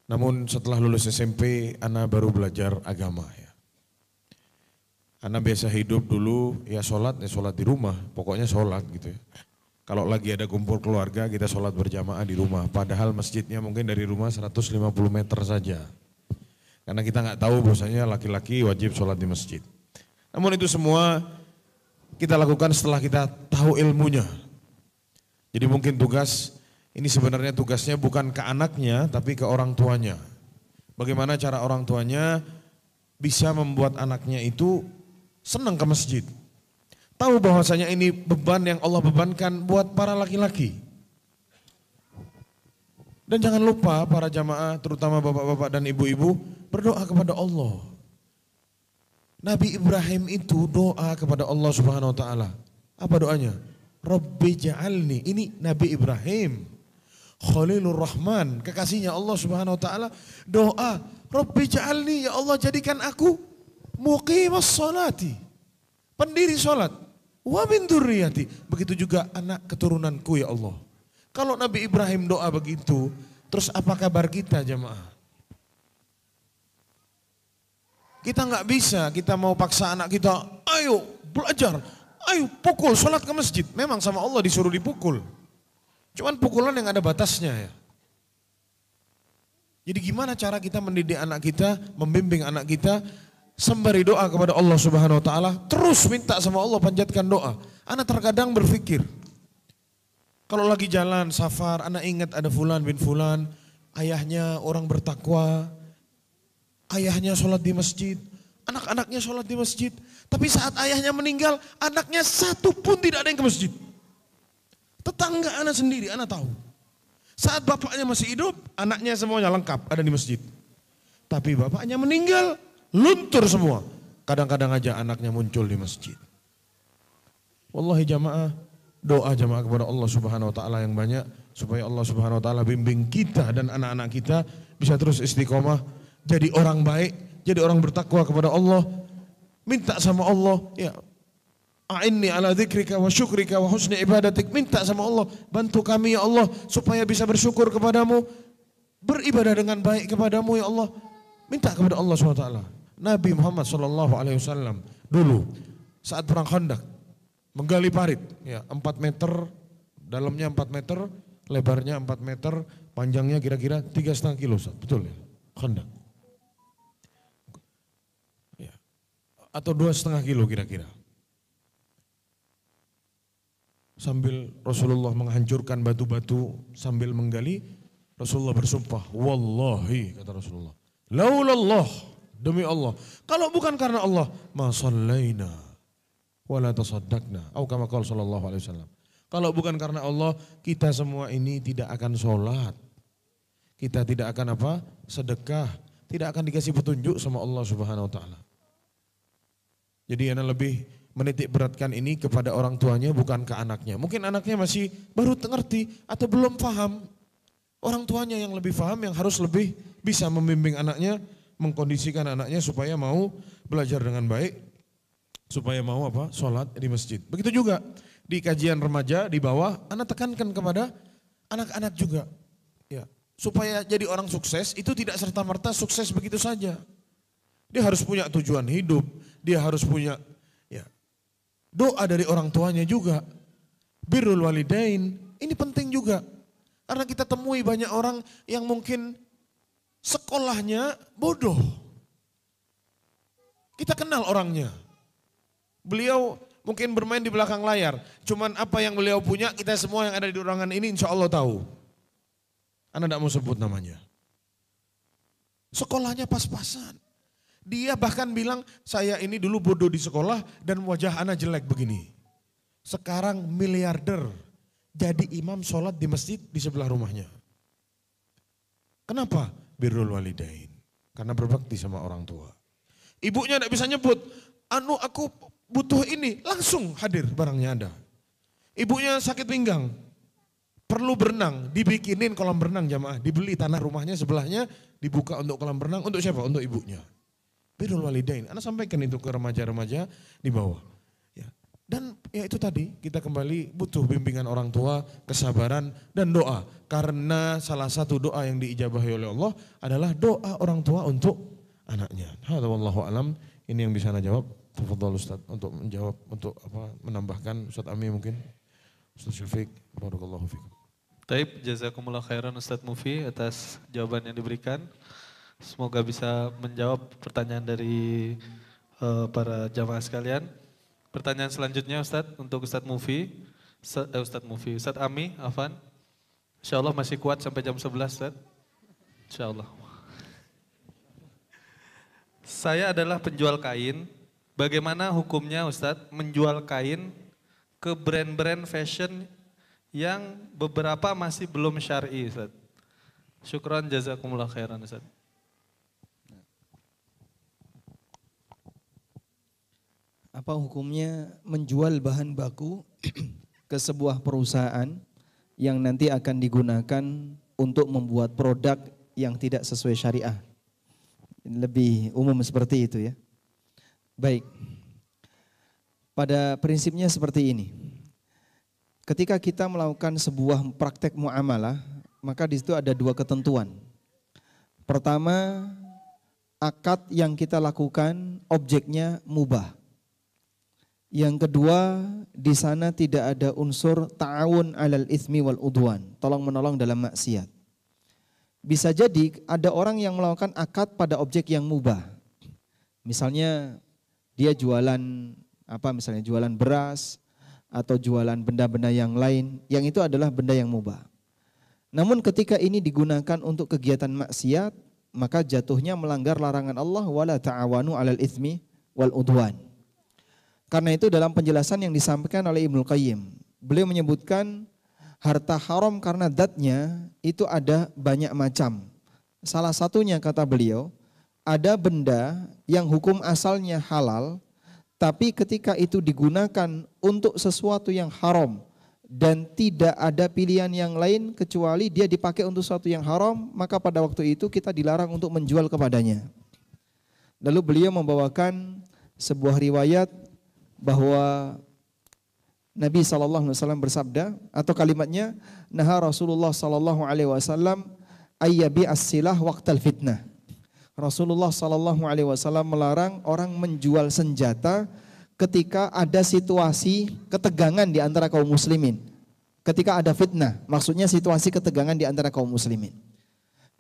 Namun setelah lulus SMP, Ana baru belajar agama ya. Ana biasa hidup dulu ya sholat di rumah, pokoknya sholat gitu ya. Kalau lagi ada kumpul keluarga kita sholat berjamaah di rumah, padahal masjidnya mungkin dari rumah 150 meter saja. Karena kita nggak tahu bahwasanya laki-laki wajib sholat di masjid. Namun itu semua kita lakukan setelah kita tahu ilmunya. Jadi mungkin ini sebenarnya tugasnya bukan ke anaknya tapi ke orang tuanya. Bagaimana cara orang tuanya bisa membuat anaknya itu senang ke masjid. Tahu bahwasanya ini beban yang Allah bebankan buat para laki-laki. Dan jangan lupa para jamaah terutama bapak-bapak dan ibu-ibu berdoa kepada Allah. Nabi Ibrahim itu doa kepada Allah Subhanahu wa taala. Apa doanya? Rabbi ja'alni. Ini Nabi Ibrahim. Khalilur Rahman, kekasihnya Allah Subhanahu wa taala, doa, Rabbi ja'alni, ya Allah jadikan aku muqimas sholati, pendiri salat, wa min dzurriyyati, begitu juga anak keturunanku ya Allah. Kalau Nabi Ibrahim doa begitu, terus apa kabar kita jamaah? Kita nggak bisa, kita mau paksa anak kita, ayo belajar, ayo pukul, sholat ke masjid. Memang sama Allah disuruh dipukul. Cuman pukulan yang ada batasnya ya. Jadi gimana cara kita mendidik anak kita, membimbing anak kita, sembari doa kepada Allah Subhanahu wa taala, terus minta sama Allah, panjatkan doa. Anak terkadang berpikir, kalau lagi jalan safar, anak ingat ada fulan bin fulan, ayahnya orang bertakwa, ayahnya sholat di masjid, anak-anaknya sholat di masjid. Tapi saat ayahnya meninggal, anaknya satu pun tidak ada yang ke masjid. Tetangga anak sendiri, anak tahu. Saat bapaknya masih hidup, anaknya semuanya lengkap ada di masjid. Tapi bapaknya meninggal, luntur semua. Kadang-kadang aja anaknya muncul di masjid. Wallahi jamaah, doa jamaah kepada Allah Subhanahu wa taala yang banyak supaya Allah Subhanahu wa taala bimbing kita dan anak-anak kita bisa terus istiqomah, jadi orang baik, jadi orang bertakwa kepada Allah. Minta sama Allah, ya a'inni ala dzikrika wa syukrika wa husni ibadatik. Minta sama Allah, bantu kami ya Allah supaya bisa bersyukur kepadamu, beribadah dengan baik kepadamu ya Allah. Minta kepada Allah SWT. Nabi Muhammad SAW dulu saat perang Khandaq menggali parit ya 4 meter, dalamnya 4 meter, lebarnya 4 meter, panjangnya kira-kira 3,5 kilo, betul ya? Khandaq. Ya. Atau 2,5 kilo kira-kira. Sambil Rasulullah menghancurkan batu-batu sambil menggali, Rasulullah bersumpah, wallahi kata Rasulullah, laulallah, demi Allah, kalau bukan karena Allah, ma shallaina wala tasaddaqna, atau kama qala sallallahu alaihi wasallam. Kalau bukan karena Allah, kita semua ini tidak akan sholat, kita tidak akan apa? Sedekah, tidak akan dikasih petunjuk sama Allah Subhanahu wa taala. Jadi anak lebih menitik beratkan ini kepada orang tuanya, bukan ke anaknya. Mungkin anaknya masih baru ngerti atau belum paham. Orang tuanya yang lebih paham, yang harus lebih bisa membimbing anaknya mengkondisikan anaknya supaya mau belajar dengan baik, supaya mau sholat di masjid. Begitu juga di kajian remaja di bawah, anak tekankan kepada anak-anak juga, ya, supaya jadi orang sukses itu tidak serta-merta sukses begitu saja. Dia harus punya tujuan hidup, dia harus punya doa dari orang tuanya juga. Birrul walidain, ini penting juga. Karena kita temui banyak orang yang mungkin sekolahnya bodoh. Kita kenal orangnya. Beliau mungkin bermain di belakang layar. Cuman apa yang beliau punya, kita semua yang ada di ruangan ini insya Allah tahu. Anda tidak mau sebut namanya. Sekolahnya pas-pasan. Dia bahkan bilang, saya ini dulu bodoh di sekolah dan wajah anak jelek begini. Sekarang miliarder, jadi imam sholat di masjid di sebelah rumahnya. Kenapa? Birrul walidain. Karena berbakti sama orang tua. Ibunya tidak bisa nyebut, aku butuh ini, langsung hadir barangnya ada. Ibunya sakit pinggang, perlu berenang, dibikinin kolam berenang jamaah, dibeli tanah rumahnya sebelahnya, dibuka untuk kolam berenang, untuk siapa? Untuk ibunya. Birrul walidain, Anda sampaikan itu ke remaja-remaja di bawah. Ya. Dan ya itu tadi, kita kembali butuh bimbingan orang tua, kesabaran dan doa. Karena salah satu doa yang diijabahi oleh Allah adalah doa orang tua untuk anaknya. Hadza wallahu alam, ini yang bisa Anda jawab. Tafadhal Ustaz untuk menjawab, untuk menambahkan Ustaz Ami mungkin. Ustaz Syafiq, barakallahu fikum. Taib, jazakumullah khairan Ustaz Mufi atas jawaban yang diberikan. Semoga bisa menjawab pertanyaan dari para jamaah sekalian. Pertanyaan selanjutnya Ustaz, untuk Ustaz Mufi. Ustaz Ami, Afan. Insya Allah masih kuat sampai jam 11 Ustaz. Insya Allah. Saya adalah penjual kain. Bagaimana hukumnya Ustaz menjual kain ke brand-brand fashion yang beberapa masih belum syar'i Ustaz? Syukran jazakumullah khairan Ustaz. Apa hukumnya menjual bahan baku ke sebuah perusahaan yang nanti akan digunakan untuk membuat produk yang tidak sesuai syariah? Lebih umum seperti itu ya. Baik, pada prinsipnya seperti ini. Ketika kita melakukan sebuah praktek muamalah, maka di situ ada dua ketentuan. Pertama, akad yang kita lakukan objeknya mubah. Yang kedua, di sana tidak ada unsur ta'awun 'alal itsmi wal udwan, tolong menolong dalam maksiat. Bisa jadi ada orang yang melakukan akad pada objek yang mubah. Misalnya dia jualan misalnya jualan beras atau jualan benda-benda yang lain, yang itu adalah benda yang mubah. Namun ketika ini digunakan untuk kegiatan maksiat, maka jatuhnya melanggar larangan Allah, wala ta'awanu 'alal itsmi wal udwan. Karena itu dalam penjelasan yang disampaikan oleh Ibnu Qayyim, beliau menyebutkan harta haram karena datnya itu ada banyak macam. Salah satunya kata beliau, ada benda yang hukum asalnya halal, tapi ketika itu digunakan untuk sesuatu yang haram dan tidak ada pilihan yang lain kecuali dia dipakai untuk sesuatu yang haram, maka pada waktu itu kita dilarang untuk menjual kepadanya. Lalu beliau membawakan sebuah riwayat bahwa Nabi SAW bersabda, atau kalimatnya, naha Rasulullah SAW ayyabi as-silah waqtal fitnah. Rasulullah SAW melarang orang menjual senjata ketika ada situasi ketegangan di antara kaum muslimin. Ketika ada fitnah, maksudnya situasi ketegangan di antara kaum muslimin.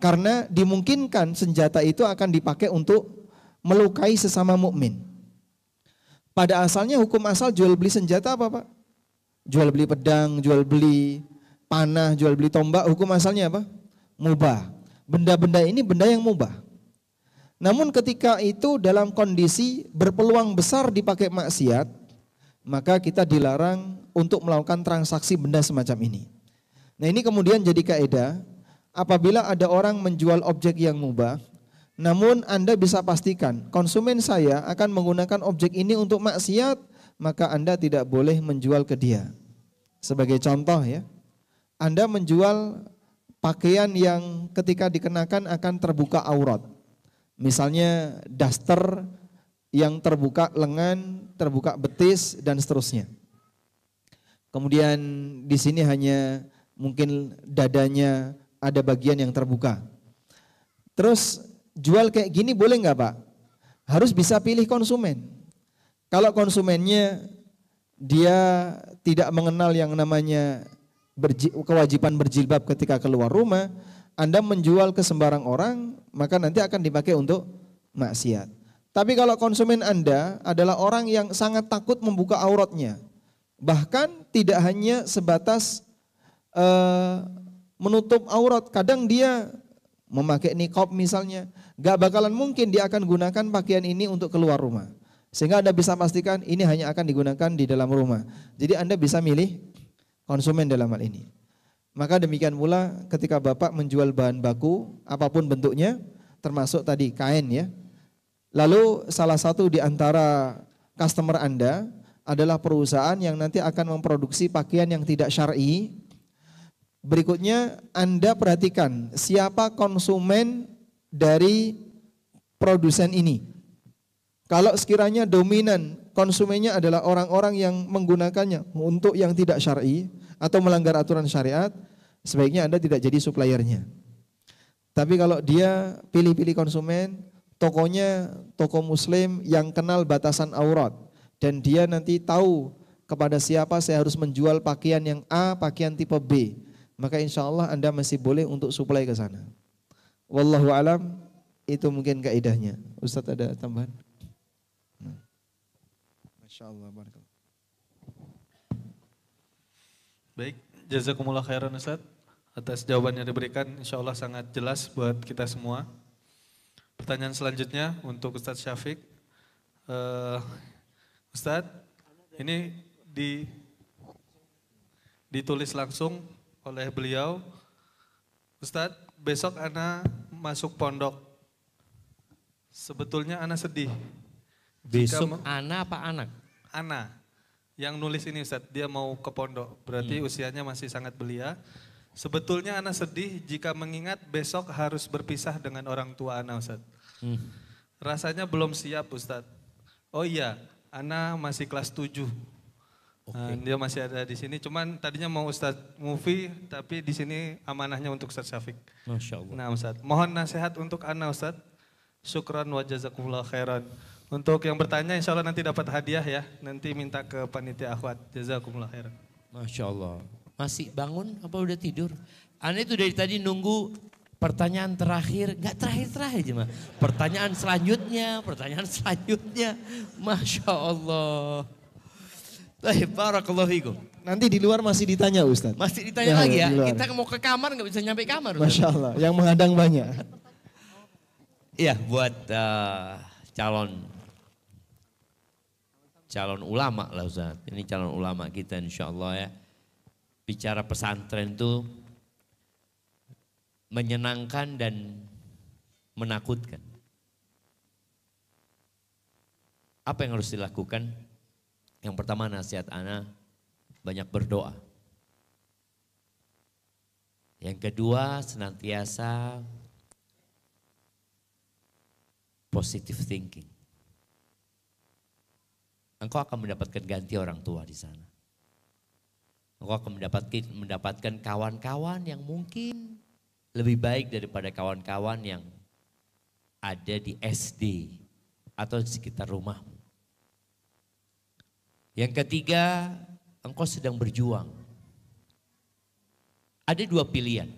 Karena dimungkinkan senjata itu akan dipakai untuk melukai sesama mukmin. Pada asalnya hukum asal jual beli senjata apa Pak? Jual beli pedang, jual beli panah, jual beli tombak, hukum asalnya apa? Mubah. Benda-benda ini benda yang mubah. Namun ketika itu dalam kondisi berpeluang besar dipakai maksiat, maka kita dilarang untuk melakukan transaksi benda semacam ini. Nah ini kemudian jadi kaidah, apabila ada orang menjual objek yang mubah, namun Anda bisa pastikan konsumen saya akan menggunakan objek ini untuk maksiat, maka Anda tidak boleh menjual ke dia. Sebagai contoh ya, Anda menjual pakaian yang ketika dikenakan akan terbuka aurat. Misalnya daster yang terbuka lengan, terbuka betis dan seterusnya. Kemudian di sini hanya mungkin dadanya ada bagian yang terbuka. Terus jual kayak gini boleh nggak Pak? Harus bisa pilih konsumen. Kalau konsumennya dia tidak mengenal yang namanya kewajiban berjilbab ketika keluar rumah, Anda menjual ke sembarang orang, maka nanti akan dipakai untuk maksiat. Tapi kalau konsumen Anda adalah orang yang sangat takut membuka auratnya, bahkan tidak hanya sebatas menutup aurat, kadang dia memakai niqab misalnya, gak bakalan mungkin dia akan gunakan pakaian ini untuk keluar rumah. Sehingga Anda bisa pastikan ini hanya akan digunakan di dalam rumah. Jadi Anda bisa milih konsumen dalam hal ini. Maka demikian pula ketika Bapak menjual bahan baku, apapun bentuknya, termasuk tadi kain ya. Lalu salah satu di antara customer Anda adalah perusahaan yang nanti akan memproduksi pakaian yang tidak syar'i. Berikutnya Anda perhatikan siapa konsumen dari produsen ini. Kalau sekiranya dominan konsumennya adalah orang-orang yang menggunakannya untuk yang tidak syar'i atau melanggar aturan syariat, sebaiknya Anda tidak jadi suppliernya. Tapi kalau dia pilih-pilih konsumen, tokonya toko muslim yang kenal batasan aurat dan dia nanti tahu kepada siapa saya harus menjual pakaian yang A, pakaian tipe B, maka insya Allah Anda masih boleh untuk supply ke sana. Wallahu alam, itu mungkin kaidahnya. Ustadz ada tambahan? Masya Allah, barakallah. Baik, jazakumullah khairan Ustaz atas jawaban yang diberikan, insya Allah sangat jelas buat kita semua. Pertanyaan selanjutnya untuk Ustadz Syafiq. Ustadz, ini ditulis langsung oleh beliau. Ustadz, besok ana masuk pondok. Sebetulnya ana sedih. Besok ana apa anak? Ana yang nulis ini Ustadz, dia mau ke pondok, berarti usianya masih sangat belia. Sebetulnya ana sedih jika mengingat besok harus berpisah dengan orang tua ana Ustadz. Rasanya belum siap Ustadz. Oh iya, ana masih kelas 7. Dia masih ada di sini, cuman tadinya mau Ustadz Mufi, tapi di sini amanahnya untuk Ustadz Syafiq. Masya Allah. Nah Ustadz, mohon nasihat untuk ana Ustadz. Syukran wa jazakumullah khairan. Untuk yang bertanya insya Allah nanti dapat hadiah ya. Nanti minta ke panitia akhwat. Jazakumullah khairan. Masya Allah. Masih bangun apa udah tidur? Anda itu dari tadi nunggu pertanyaan terakhir. Gak terakhir-terakhir aja mah. Pertanyaan selanjutnya. Masya Allah. Baik, barakallahu fikum. Nanti di luar masih ditanya Ustadz. Masih ditanya lagi ya? Kita mau ke kamar gak bisa nyampe kamar. Masya Allah, yang menghadang banyak. Iya, buat calon ulama lah Ustaz. Ini calon ulama kita insya Allah ya. Bicara pesantren itu menyenangkan dan menakutkan. Apa yang harus dilakukan? Yang pertama nasihat ana, banyak berdoa. Yang kedua senantiasa positive thinking. Engkau akan mendapatkan ganti orang tua di sana. Engkau akan mendapatkan kawan-kawan yang mungkin lebih baik daripada kawan-kawan yang ada di SD atau di sekitar rumahmu. Yang ketiga, engkau sedang berjuang. Ada dua pilihan.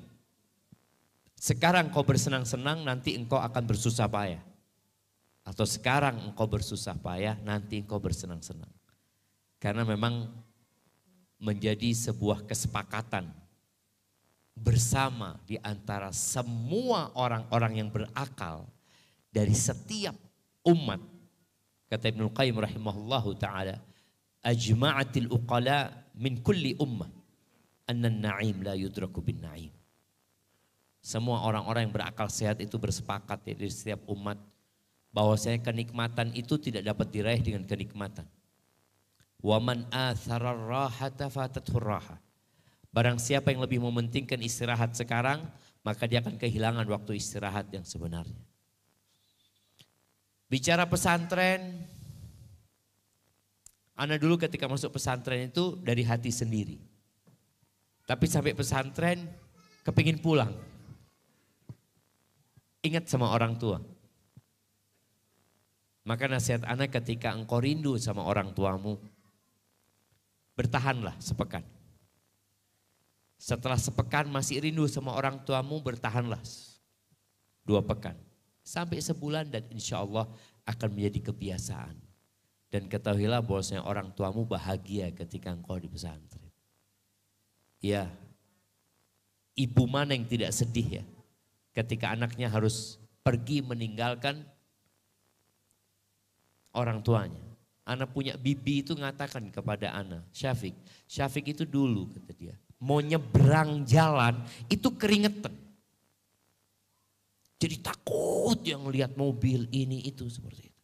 Sekarang engkau bersenang-senang, nanti engkau akan bersusah payah. Atau sekarang engkau bersusah payah, nanti engkau bersenang-senang. Karena memang menjadi sebuah kesepakatan bersama di antara semua orang-orang yang berakal dari setiap umat. Kata Ibnu Qayyim rahimahullahu ta'ala, ajma'atil uqala min kulli ummah anna an-na'im la yudraku bin na'im. Semua orang-orang yang berakal sehat itu bersepakat ya, dari setiap umat bahwasanya kenikmatan itu tidak dapat diraih dengan kenikmatan. Wa man athara rahata fatathu raha. Barang siapa yang lebih mementingkan istirahat sekarang, maka dia akan kehilangan waktu istirahat yang sebenarnya. Bicara pesantren, ana dulu ketika masuk pesantren itu dari hati sendiri. Tapi sampai pesantren kepingin pulang. Ingat sama orang tua. Maka nasihat ana ketika engkau rindu sama orang tuamu, bertahanlah sepekan. Setelah sepekan masih rindu sama orang tuamu, bertahanlah 2 pekan. Sampai sebulan dan insya Allah akan menjadi kebiasaan. Dan ketahuilah bahwasanya orang tuamu bahagia ketika engkau di pesantren. Ya, ibu mana yang tidak sedih ya ketika anaknya harus pergi meninggalkan orang tuanya. Anak punya bibi itu ngatakan kepada Ana, Syafiq itu dulu kata dia, mau nyebrang jalan itu keringetan. Jadi takut yang lihat mobil ini itu seperti itu.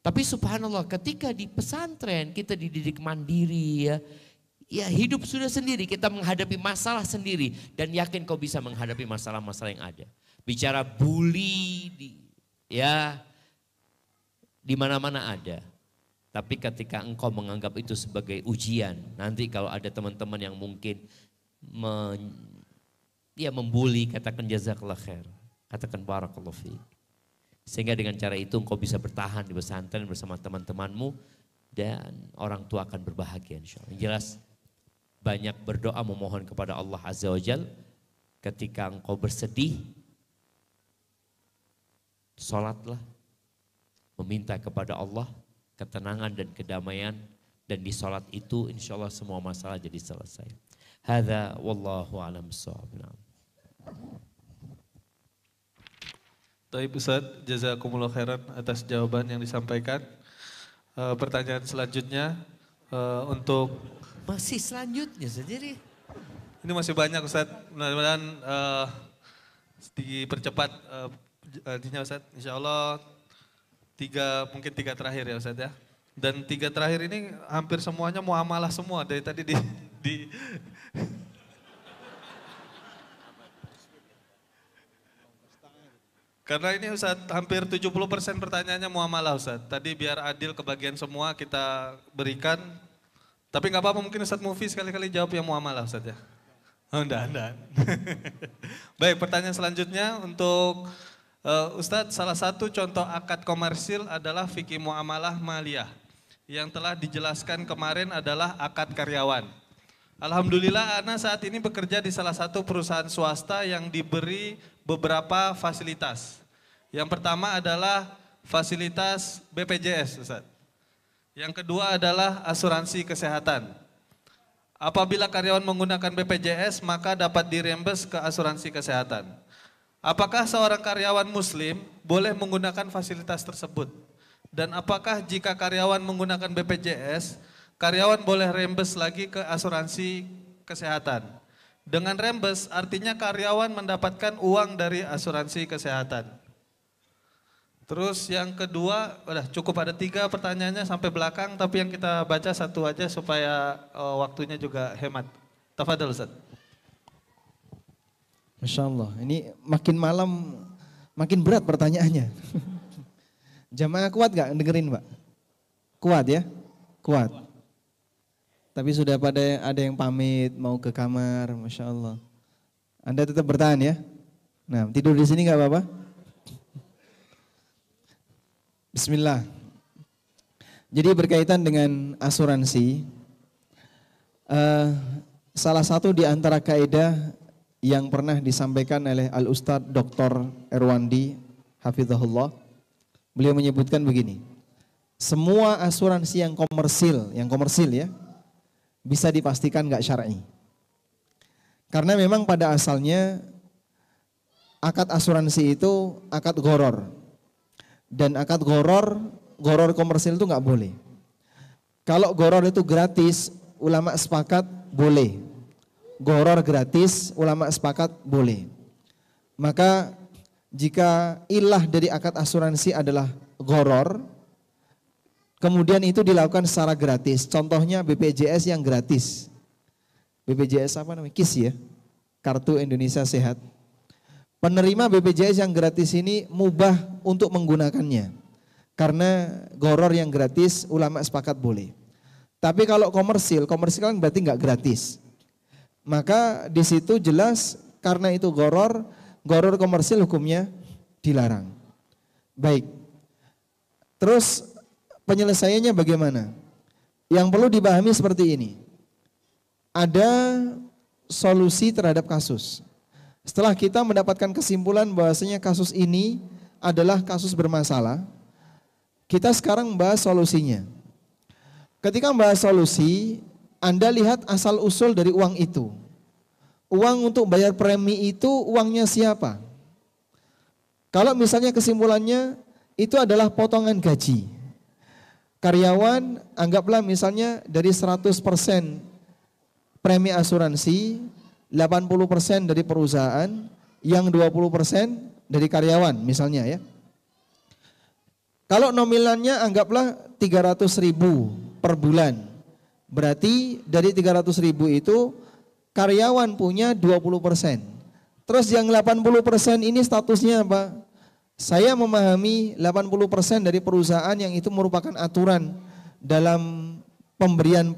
Tapi subhanallah ketika di pesantren kita dididik mandiri ya hidup sudah sendiri, kita menghadapi masalah sendiri dan yakin kau bisa menghadapi masalah-masalah yang ada. Bicara bully di mana-mana ada. Tapi ketika engkau menganggap itu sebagai ujian, nanti kalau ada teman-teman yang mungkin membuli, katakan jazakallah khair. Katakan barakallahu fiik. Sehingga dengan cara itu engkau bisa bertahan di pesantren bersama teman-temanmu dan orang tua akan berbahagia insyaallah. Yang jelas banyak berdoa memohon kepada Allah Azza wa Jalla. Ketika engkau bersedih, sholatlah, meminta kepada Allah ketenangan dan kedamaian, dan di sholat itu insyaallah semua masalah jadi selesai. Hadza wallahu a'lam bissawab. Baik Ustaz, jazakumullah khairan atas jawaban yang disampaikan. Pertanyaan selanjutnya untuk... Masih selanjutnya sendiri. Ini masih banyak Ustaz, mudah-mudahan dipercepat Ustaz. Insya Allah mungkin tiga terakhir ya Ustaz ya. Dan 3 terakhir ini hampir semuanya muamalah semua dari tadi di Karena ini Ustaz, hampir 70% pertanyaannya muamalah Ustaz. Tadi biar adil kebagian semua kita berikan. Tapi nggak apa-apa mungkin Ustaz Mufi sekali-kali jawab yang muamalah Ustaz ya. Oh enggak. Baik, pertanyaan selanjutnya untuk Ustaz, salah satu contoh akad komersil adalah fikih muamalah maliyah. Yang telah dijelaskan kemarin adalah akad karyawan. Alhamdulillah Ana saat ini bekerja di salah satu perusahaan swasta yang diberi beberapa fasilitas. Yang pertama adalah fasilitas BPJS, Ustaz. Yang kedua adalah asuransi kesehatan. Apabila karyawan menggunakan BPJS, maka dapat dirembes ke asuransi kesehatan. Apakah seorang karyawan muslim boleh menggunakan fasilitas tersebut? Dan apakah jika karyawan menggunakan BPJS, karyawan boleh rembes lagi ke asuransi kesehatan? Dengan rembes artinya karyawan mendapatkan uang dari asuransi kesehatan. Terus yang kedua, udah cukup ada 3 pertanyaannya sampai belakang, tapi yang kita baca satu aja supaya waktunya juga hemat. Tafadhol Ustaz. Masya Allah, ini makin malam makin berat pertanyaannya. Jamaah kuat gak dengerin Pak? Kuat ya? Kuat. Tapi sudah ada yang pamit mau ke kamar, Masya Allah. Anda tetap bertahan ya? Nah, tidur di sini gak apa-apa? Bismillah. Jadi berkaitan dengan asuransi, salah satu di antara kaidah yang pernah disampaikan oleh Al-Ustadz Dr. Erwandi, hafizahullah, beliau menyebutkan begini, semua asuransi yang komersil ya, bisa dipastikan nggak syar'i. Karena memang pada asalnya akad asuransi itu akad gharar. Dan akad gharar komersil itu nggak boleh. Kalau gharar itu gratis, ulama sepakat boleh. Gharar gratis, ulama sepakat boleh. Maka jika ilah dari akad asuransi adalah gharar, kemudian itu dilakukan secara gratis. Contohnya BPJS yang gratis. BPJS apa namanya? KIS ya, Kartu Indonesia Sehat. Penerima BPJS yang gratis ini mubah untuk menggunakannya. Karena goror yang gratis ulama sepakat boleh. Tapi kalau komersil kan berarti nggak gratis. Maka di situ jelas karena itu goror komersil hukumnya dilarang. Baik. Terus penyelesaiannya bagaimana? Yang perlu dipahami seperti ini. Ada solusi terhadap kasus. Setelah kita mendapatkan kesimpulan bahwasanya kasus ini adalah kasus bermasalah, kita sekarang membahas solusinya. Ketika membahas solusi, Anda lihat asal usul dari uang itu. Uang untuk bayar premi itu uangnya siapa? Kalau misalnya kesimpulannya itu adalah potongan gaji. Karyawan anggaplah misalnya dari 100% premi asuransi, 80% dari perusahaan, yang 20% dari karyawan misalnya ya. Kalau nominalnya anggaplah 300.000 per bulan. Berarti dari 300.000 itu karyawan punya 20%. Terus yang 80% ini statusnya apa? Saya memahami 80% dari perusahaan yang itu merupakan aturan dalam pembayaran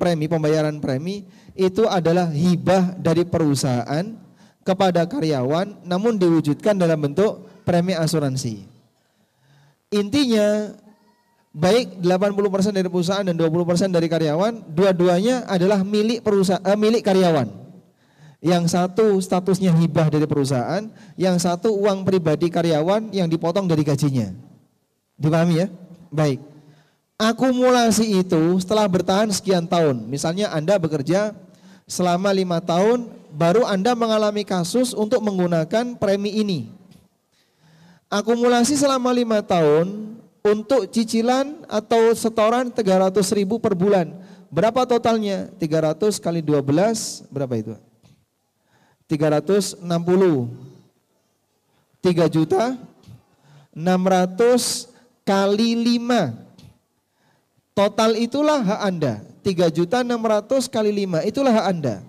premi itu adalah hibah dari perusahaan kepada karyawan namun diwujudkan dalam bentuk premi asuransi. Intinya baik 80% dari perusahaan dan 20% dari karyawan, dua-duanya adalah milik milik karyawan. Yang satu statusnya hibah dari perusahaan, yang satu uang pribadi karyawan yang dipotong dari gajinya. Dipahami ya? Baik. Akumulasi itu setelah bertahan sekian tahun, misalnya Anda bekerja selama 5 tahun, baru Anda mengalami kasus untuk menggunakan premi ini. Akumulasi selama 5 tahun untuk cicilan atau setoran 300.000 per bulan. Berapa totalnya? 300 kali 12, berapa itu? 360. 3.600.000 kali 5. Total itulah hak Anda. 3.600.000 kali 5 itulah hak Anda.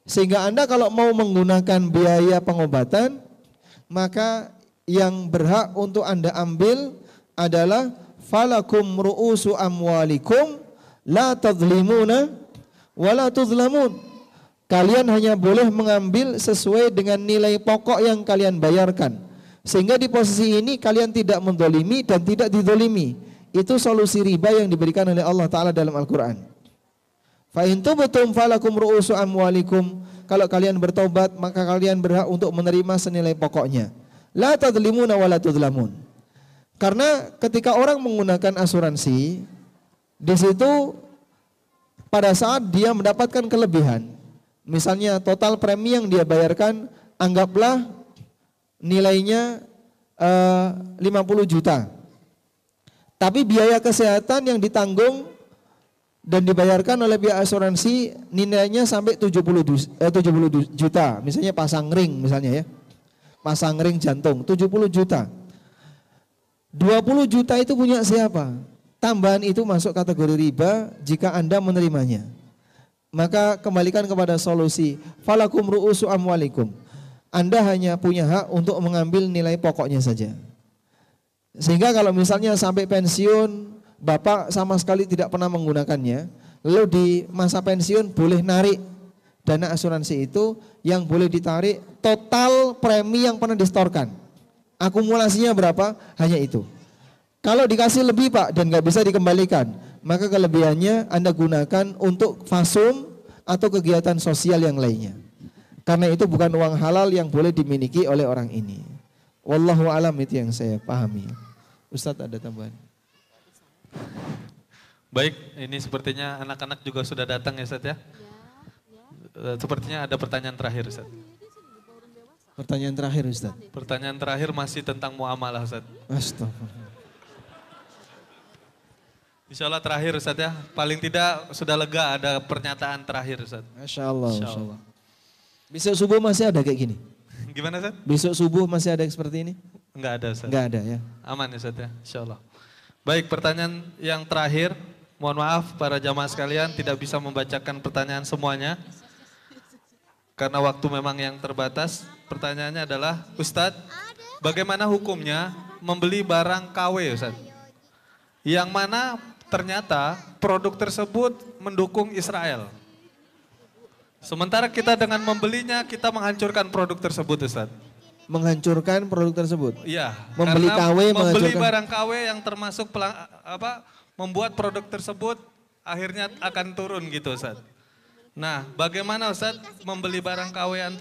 Sehingga Anda kalau mau menggunakan biaya pengobatan, maka yang berhak untuk Anda ambil adalah falakum ru'usu amwalikum la tadhlimuna wa la tudhlamun. Kalian hanya boleh mengambil sesuai dengan nilai pokok yang kalian bayarkan. Sehingga di posisi ini kalian tidak mendolimi dan tidak didolimi. Itu solusi riba yang diberikan oleh Allah Ta'ala dalam Al-Quran. Fa in tubtum falakum ru'usu amwalikum. Kalau kalian bertobat maka kalian berhak untuk menerima senilai pokoknya. La tadhlimuna wa la tudhlamun. Karena ketika orang menggunakan asuransi, di situ pada saat dia mendapatkan kelebihan, misalnya total premi yang dia bayarkan anggaplah nilainya 50 juta. Tapi biaya kesehatan yang ditanggung dan dibayarkan oleh pihak asuransi nilainya sampai 70 juta. Misalnya pasang ring misalnya ya. Pasang ring jantung 70 juta. 20 juta itu punya siapa? Tambahan itu masuk kategori riba jika Anda menerimanya. Maka kembalikan kepada solusi falakum ru'usu amwalikum. Anda hanya punya hak untuk mengambil nilai pokoknya saja. Sehingga kalau misalnya sampai pensiun Bapak sama sekali tidak pernah menggunakannya, lalu di masa pensiun boleh narik dana asuransi itu, yang boleh ditarik total premi yang pernah disetorkan. Akumulasinya berapa? Hanya itu. Kalau dikasih lebih Pak dan nggak bisa dikembalikan, maka kelebihannya Anda gunakan untuk fasum atau kegiatan sosial yang lainnya. Karena itu bukan uang halal yang boleh dimiliki oleh orang ini. Wallahu alam, itu yang saya pahami. Ustadz ada tambahan? Baik, ini sepertinya anak-anak juga sudah datang ya Ustadz ya. Sepertinya ada pertanyaan terakhir Ustadz. Pertanyaan terakhir Ustadz. Pertanyaan terakhir masih tentang muamalah Ustadz. Astagfirullah. Insya Allah terakhir Ustadz ya. Paling tidak sudah lega ada pernyataan terakhir Ustadz. Masya Allah. Masya Allah. Besok subuh masih ada kayak gini? Gimana Ustadz? Besok subuh masih ada seperti ini? Enggak ada Ustadz. Enggak ada ya. Aman ya Ustadz ya, insya Allah. Baik, pertanyaan yang terakhir. Mohon maaf para jamaah sekalian tidak bisa membacakan pertanyaan semuanya. Karena waktu memang yang terbatas. Pertanyaannya adalah, Ustadz, bagaimana hukumnya membeli barang KW Ustadz? yang mana ternyata produk tersebut mendukung Israel. Sementara kita dengan membelinya, kita menghancurkan produk tersebut, Ustaz. Menghancurkan produk tersebut. Iya, Membeli karena KW, membeli menghancurkan. barang KW yang termasuk membuat produk tersebut akhirnya akan turun gitu, Ustaz. Nah, bagaimana Ustaz membeli barang KW yang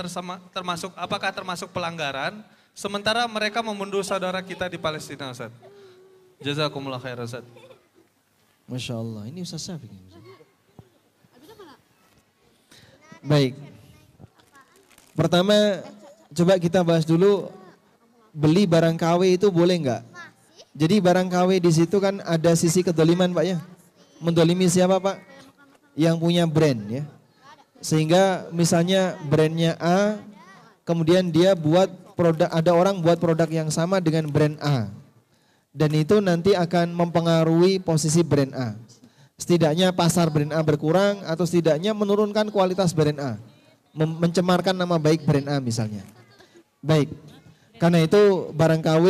termasuk, apakah termasuk pelanggaran, sementara mereka membunuh saudara kita di Palestina, Ustaz? Jazakumullah khair, Ustaz. Masya Allah, ini Ustaz Syafiq. Baik. Pertama, coba kita bahas dulu beli barang KW itu boleh nggak? Jadi barang KW di situ kan ada sisi kedoliman Pak ya. Mendolimi siapa Pak? Yang punya brand ya. Sehingga misalnya brandnya A, kemudian dia buat produk, ada orang buat produk yang sama dengan brand A. Dan itu nanti akan mempengaruhi posisi brand A. Setidaknya pasar brand A berkurang atau setidaknya menurunkan kualitas brand A. Mencemarkan nama baik brand A misalnya. Baik, karena itu barang KW,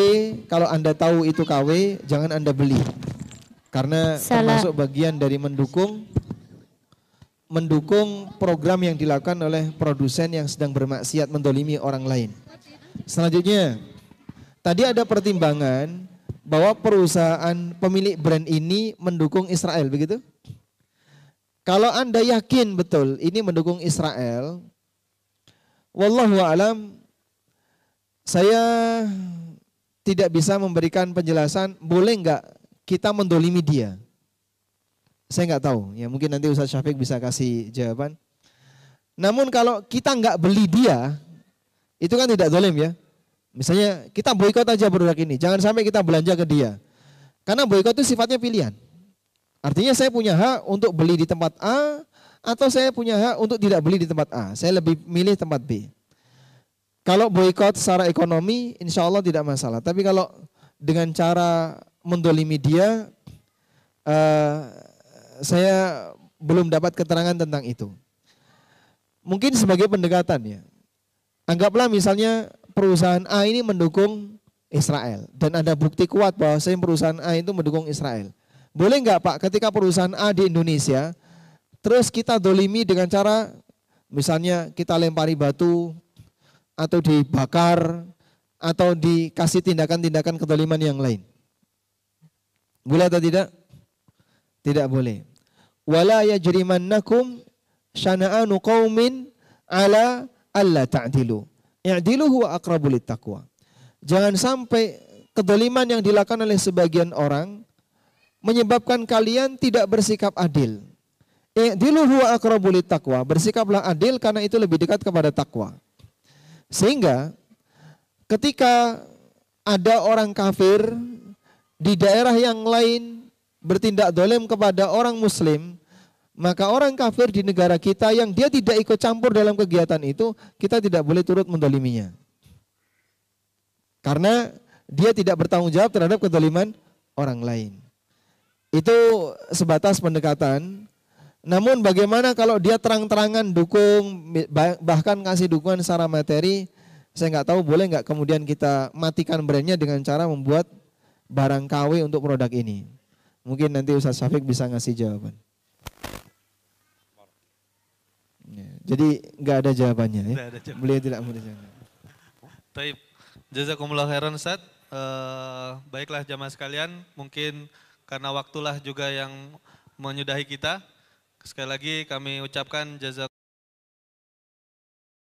kalau Anda tahu itu KW, jangan Anda beli. Karena termasuk bagian dari mendukung program yang dilakukan oleh produsen yang sedang bermaksiat mendolimi orang lain. Selanjutnya, tadi ada pertimbangan bahwa perusahaan pemilik brand ini mendukung Israel, begitu? Kalau Anda yakin betul ini mendukung Israel, wallahu a'lam, saya tidak bisa memberikan penjelasan boleh enggak kita mendolimi dia. Saya enggak tahu, ya mungkin nanti Ustaz Syafiq bisa kasih jawaban. Namun kalau kita enggak beli dia, itu kan tidak dolim ya. Misalnya kita boikot aja produk ini, jangan sampai kita belanja ke dia. Karena boikot itu sifatnya pilihan. Artinya saya punya hak untuk beli di tempat A, atau saya punya hak untuk tidak beli di tempat A. Saya lebih milih tempat B. Kalau boikot secara ekonomi, insya Allah tidak masalah. Tapi kalau dengan cara mendolimi dia, saya belum dapat keterangan tentang itu. Mungkin sebagai pendekatan ya. Anggaplah misalnya perusahaan A ini mendukung Israel dan ada bukti kuat bahwa perusahaan A itu mendukung Israel. Boleh nggak Pak ketika perusahaan A di Indonesia terus kita dolimi dengan cara misalnya kita lempari batu atau dibakar atau dikasih tindakan-tindakan kedoliman yang lain? Boleh atau tidak? Tidak boleh. Wala yajrimannakum syana'anu qaumin ala alla ta'dilu. I'dilu huwa aqrabu littaqwa. Jangan sampai kedoliman yang dilakukan oleh sebagian orang menyebabkan kalian tidak bersikap adil. I'dilu huwa aqrabu littaqwa. Bersikaplah adil karena itu lebih dekat kepada takwa. Sehingga ketika ada orang kafir di daerah yang lain bertindak dolim kepada orang muslim, maka orang kafir di negara kita yang dia tidak ikut campur dalam kegiatan itu, kita tidak boleh turut mendoliminya. Karena dia tidak bertanggung jawab terhadap kedoliman orang lain. Itu sebatas pendekatan. Namun bagaimana kalau dia terang-terangan dukung, bahkan kasih dukungan secara materi, saya nggak tahu boleh nggak kemudian kita matikan brandnya dengan cara membuat barang KW untuk produk ini. Mungkin nanti Ustaz Syafiq bisa ngasih jawaban. Jadi nggak ada jawabannya ya. Beliau tidak mau dijawab. Taib. Jazakumullah khairan Ustaz. Baiklah jamaah sekalian, mungkin karena waktulah juga yang menyudahi kita. Sekali lagi kami ucapkan jazakumullah